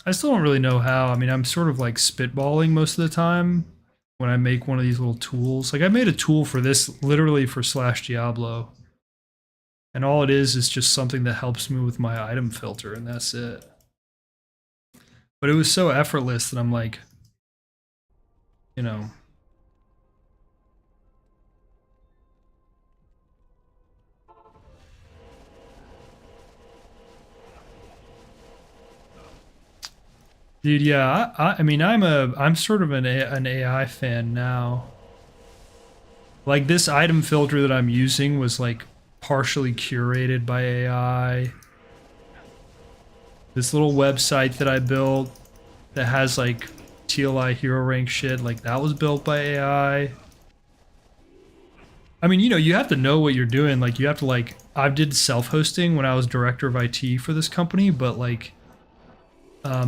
I still don't really know how. I mean, I'm sort of like spitballing most of the time when I make one of these little tools. Like I made a tool for this literally for Slash Diablo. And all it is just something that helps me with my item filter, and that's it. But it was so effortless that I'm like, you know. Dude, yeah, I mean, I'm sort of an AI fan now. Like this item filter that I'm using was like partially curated by AI. This little website that I built that has like TLI hero rank shit, like that was built by AI. I mean, you know, you have to know what you're doing. Like, you have to, like, I did self-hosting when I was director of IT for this company, but, like,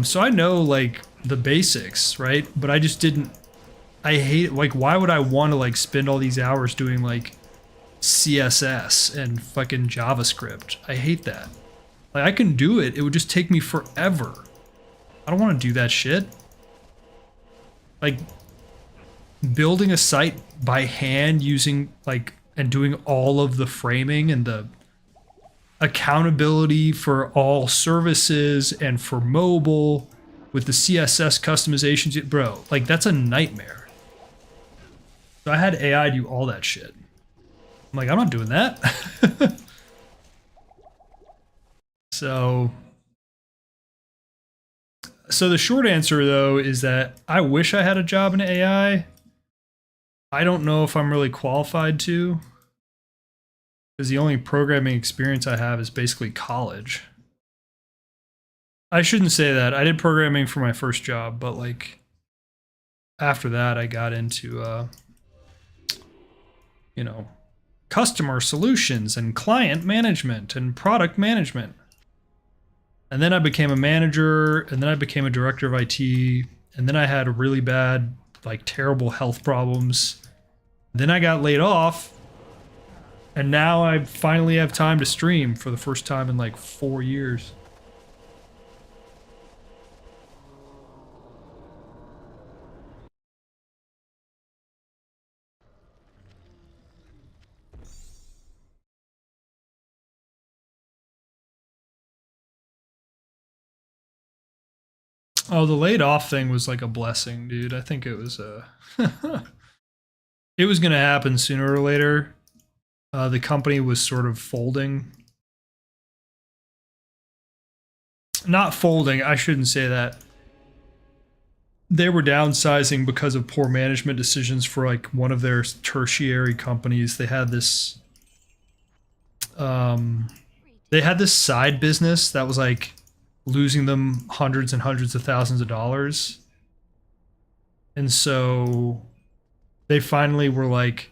so I know, like, the basics, right? But I just didn't, I hate it. Like, why would I want to, like, spend all these hours doing, like, CSS and fucking JavaScript? I hate that. Like, I can do it. It would just take me forever. I don't want to do that shit. Like, building a site by hand using, like, and doing all of the framing and the accountability for all services and for mobile with the CSS customizations, bro, like, that's a nightmare. So I had AI do all that shit. I'm like, I'm not doing that. So the short answer, though, is that I wish I had a job in AI. I don't know if I'm really qualified to, because the only programming experience I have is basically college. I shouldn't say that. I did programming for my first job, but, like, after that, I got into, you know, customer solutions and client management and product management. And then I became a manager, and then I became a director of IT, and then I had really bad, like, terrible health problems. Then I got laid off, and now I finally have time to stream for the first time in, like, 4 years. Oh, the laid off thing was like a blessing, dude. I think it was it was gonna happen sooner or later. The company was sort of folding. Not folding, I shouldn't say that. They were downsizing because of poor management decisions for, like, one of their tertiary companies. They had this side business that was, like, losing them hundreds and hundreds of thousands of dollars. And so they finally were like,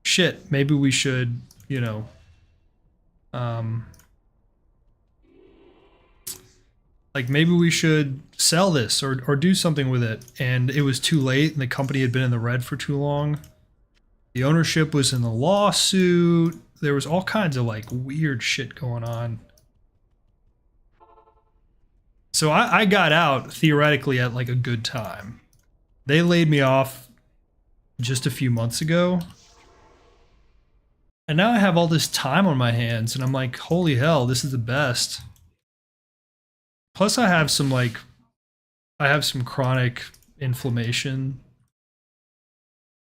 shit, maybe we should, you know, like, maybe we should sell this or do something with it. And it was too late, and the company had been in the red for too long. The ownership was in the lawsuit. There was all kinds of, like, weird shit going on. So I got out theoretically at, like, a good time. They laid me off just a few months ago. And now I have all this time on my hands, and I'm like, holy hell, this is the best. Plus I have some, like, I have some chronic inflammation.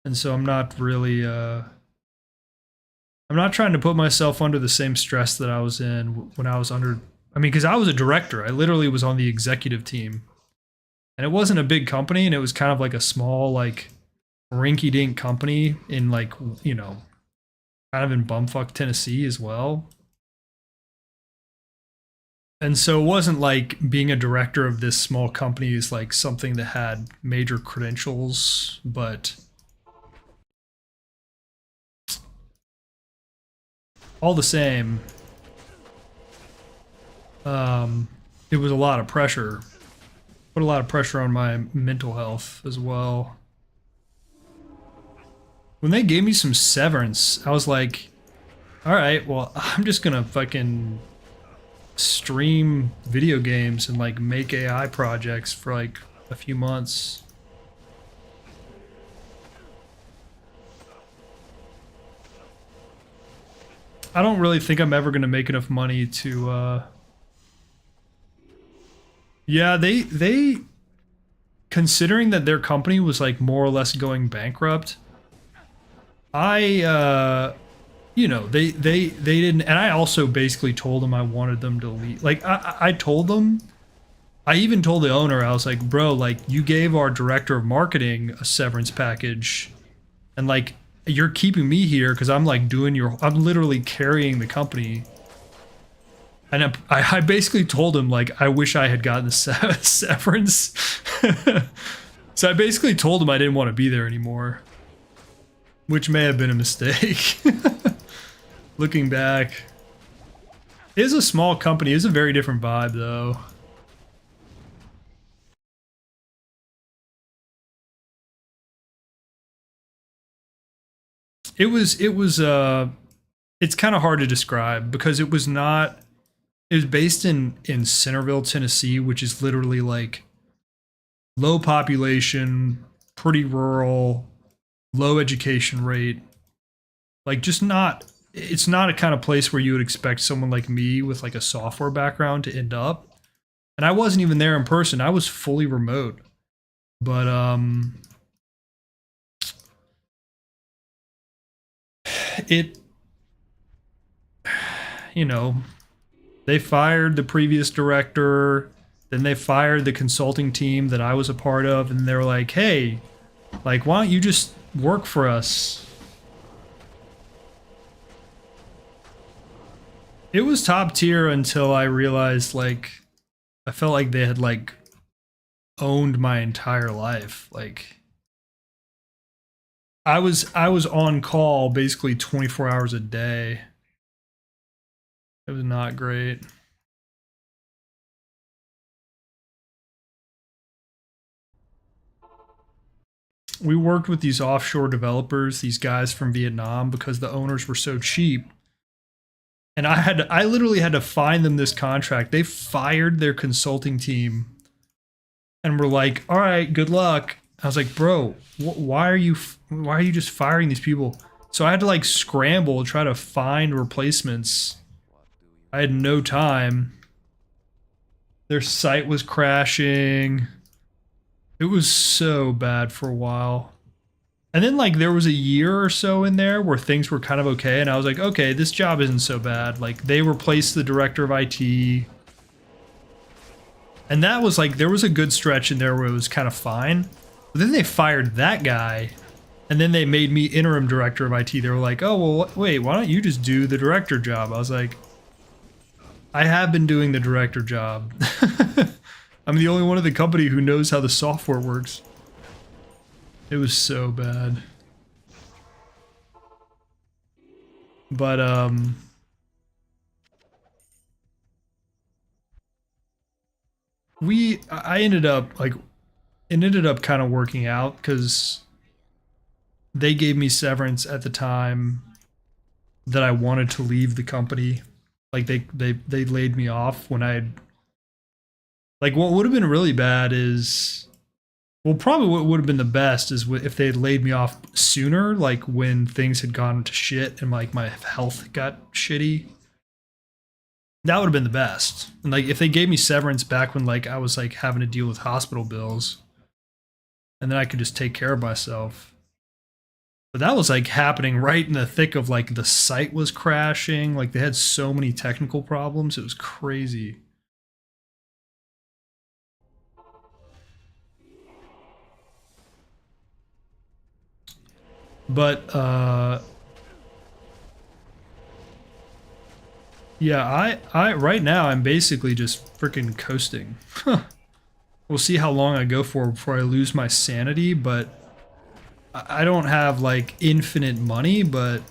And so I'm not really, I'm not trying to put myself under the same stress that I was in when I was under, I mean, because I was a director. I literally was on the executive team. And it wasn't a big company, and it was kind of like a small, like, rinky-dink company in, like, you know, kind of in bumfuck Tennessee as well. And so it wasn't like being a director of this small company is, like, something that had major credentials, but all the same, it was a lot of pressure. Put a lot of pressure on my mental health as well. When they gave me some severance, I was like, all right, well, I'm just gonna fucking stream video games and, like, make AI projects for, like, a few months. I don't really think I'm ever gonna make enough money to, yeah, they considering that their company was, like, more or less going bankrupt, you know, they didn't, and I also basically told them I wanted them to leave. Like, I told them, I even told the owner, I was like, bro, like, you gave our director of marketing a severance package, and, like, you're keeping me here because I'm, like, doing I'm literally carrying the company. And I basically told him, like, I wish I had gotten the severance. So I basically told him I didn't want to be there anymore, which may have been a mistake. Looking back, it is a small company. It's a very different vibe, though. It's kind of hard to describe because it was not. It was based in Centerville, Tennessee, which is literally like low population, pretty rural, low education rate. Like just not. It's not a kind of place where you would expect someone like me with like a software background to end up. And I wasn't even there in person. I was fully remote. But it, you know, they fired the previous director, then they fired the consulting team that I was a part of, and they were like, hey, like, why don't you just work for us? It was top tier until I realized, like, I felt like they had, like, owned my entire life. Like, I was on call basically 24 hours a day. It was not great. We worked with these offshore developers, these guys from Vietnam, because the owners were so cheap. And I literally had to find them this contract. They fired their consulting team and were like, "All right, good luck." I was like, "Bro, why are you just firing these people?" So I had to like scramble, try to find replacements. I had no time. Their site was crashing. It was so bad for a while. And then like there was a year or so in there where things were kind of okay, and I was like, okay, this job isn't so bad. Like they replaced the director of IT. And that was like, there was a good stretch in there where it was kind of fine. But then they fired that guy, and then they made me interim director of IT. They were like, oh, well, wait, why don't you just do the director job? I was like, I have been doing the director job. I'm the only one in the company who knows how the software works. It was so bad. But, I ended up, like, it ended up kind of working out because they gave me severance at the time that I wanted to leave the company. Like, they laid me off when I had, like, what would have been really bad is, well, probably what would have been the best is if they had laid me off sooner, like when things had gone to shit and like my health got shitty. That would have been the best. And like if they gave me severance back when like I was like having to deal with hospital bills, and then I could just take care of myself. But that was like happening right in the thick of like the site was crashing, like they had so many technical problems, it was crazy. But yeah, I right now I'm basically just freaking coasting. We'll see how long I go for before I lose my sanity, but I don't have like infinite money, but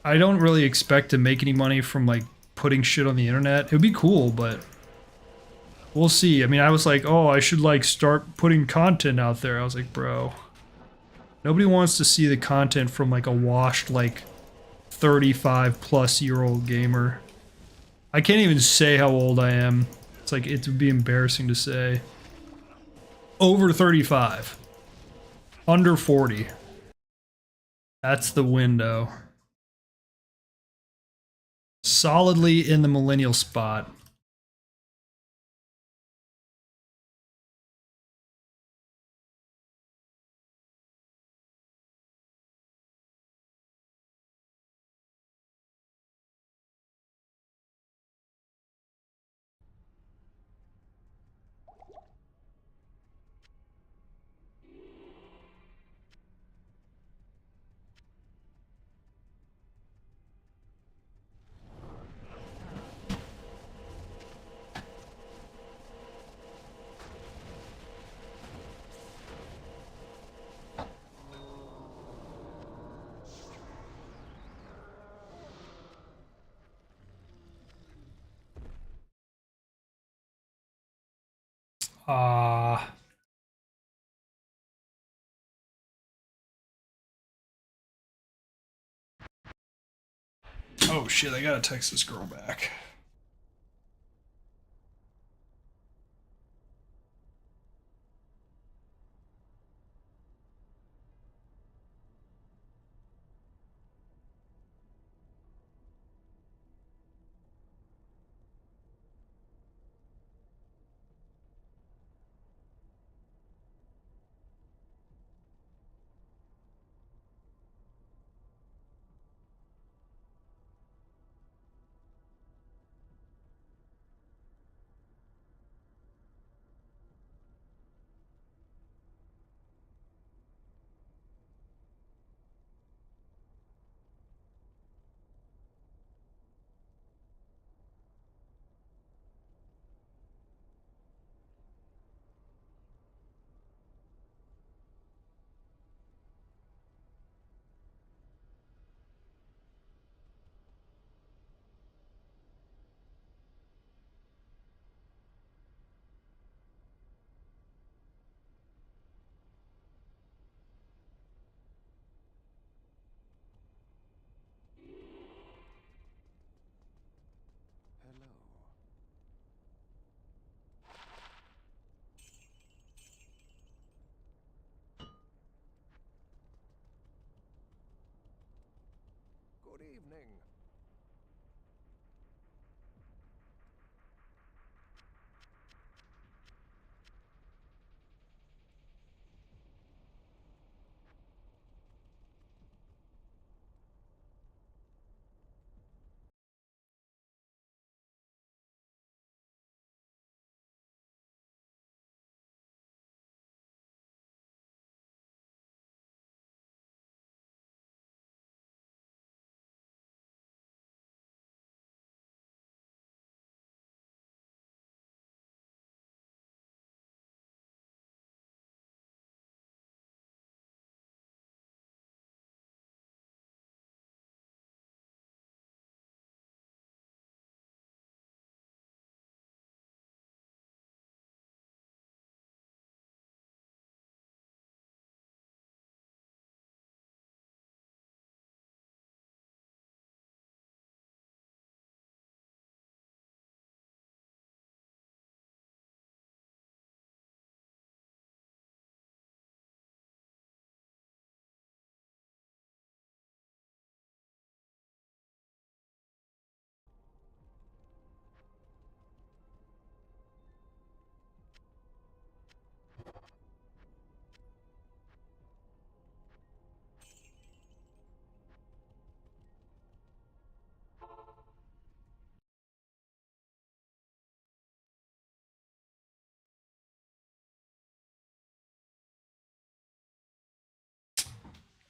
I don't really expect to make any money from like putting shit on the internet. It would be cool, but we'll see. I mean, I was like, oh, I should like start putting content out there. I was like, bro, nobody wants to see the content from like a washed like 35-plus-year-old gamer. I can't even say how old I am. It's like, it would be embarrassing to say. Over 35. Under 40. That's the window. Solidly in the millennial spot. Ah. Oh shit, I gotta text this girl back. Hello. Good evening.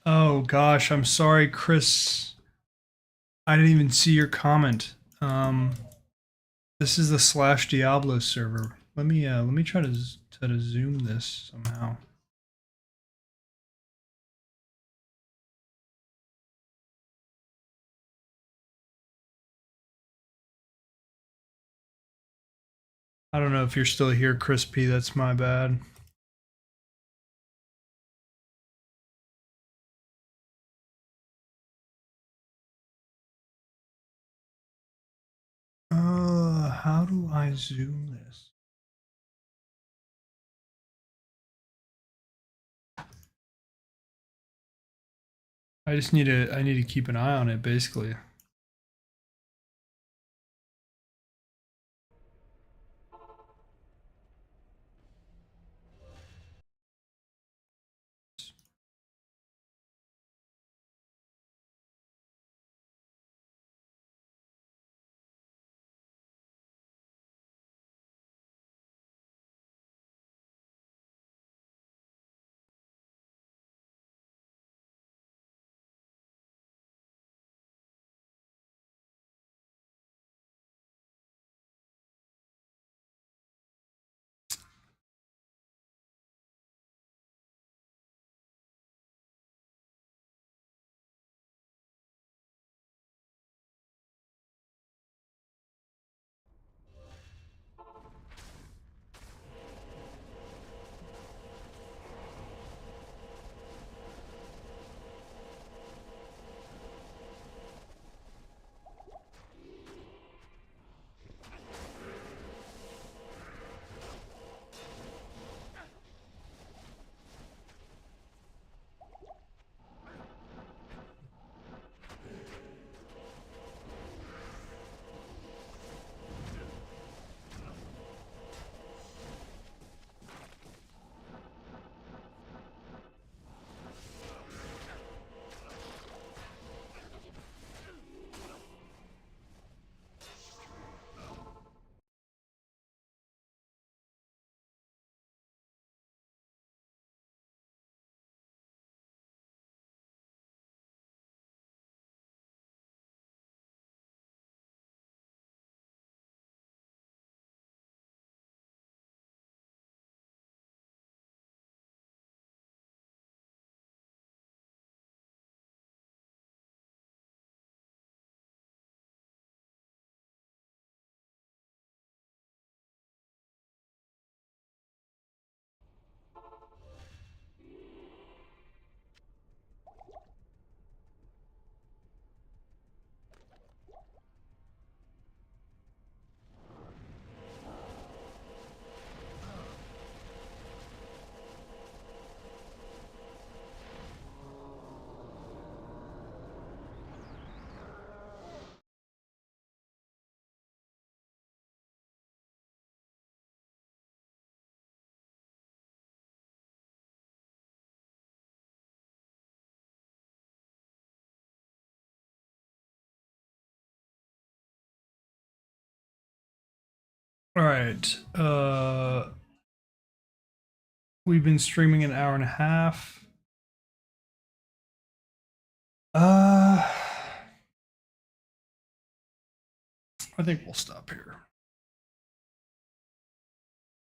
Oh gosh, I'm sorry, Chris. I didn't even see your comment. This is the slash Diablo server. Let me try to zoom this somehow. I don't know if you're still here, Chris P. That's my bad. How do I zoom this? I need to keep an eye on it basically. All right. We've been streaming an hour and a half. I think we'll stop here.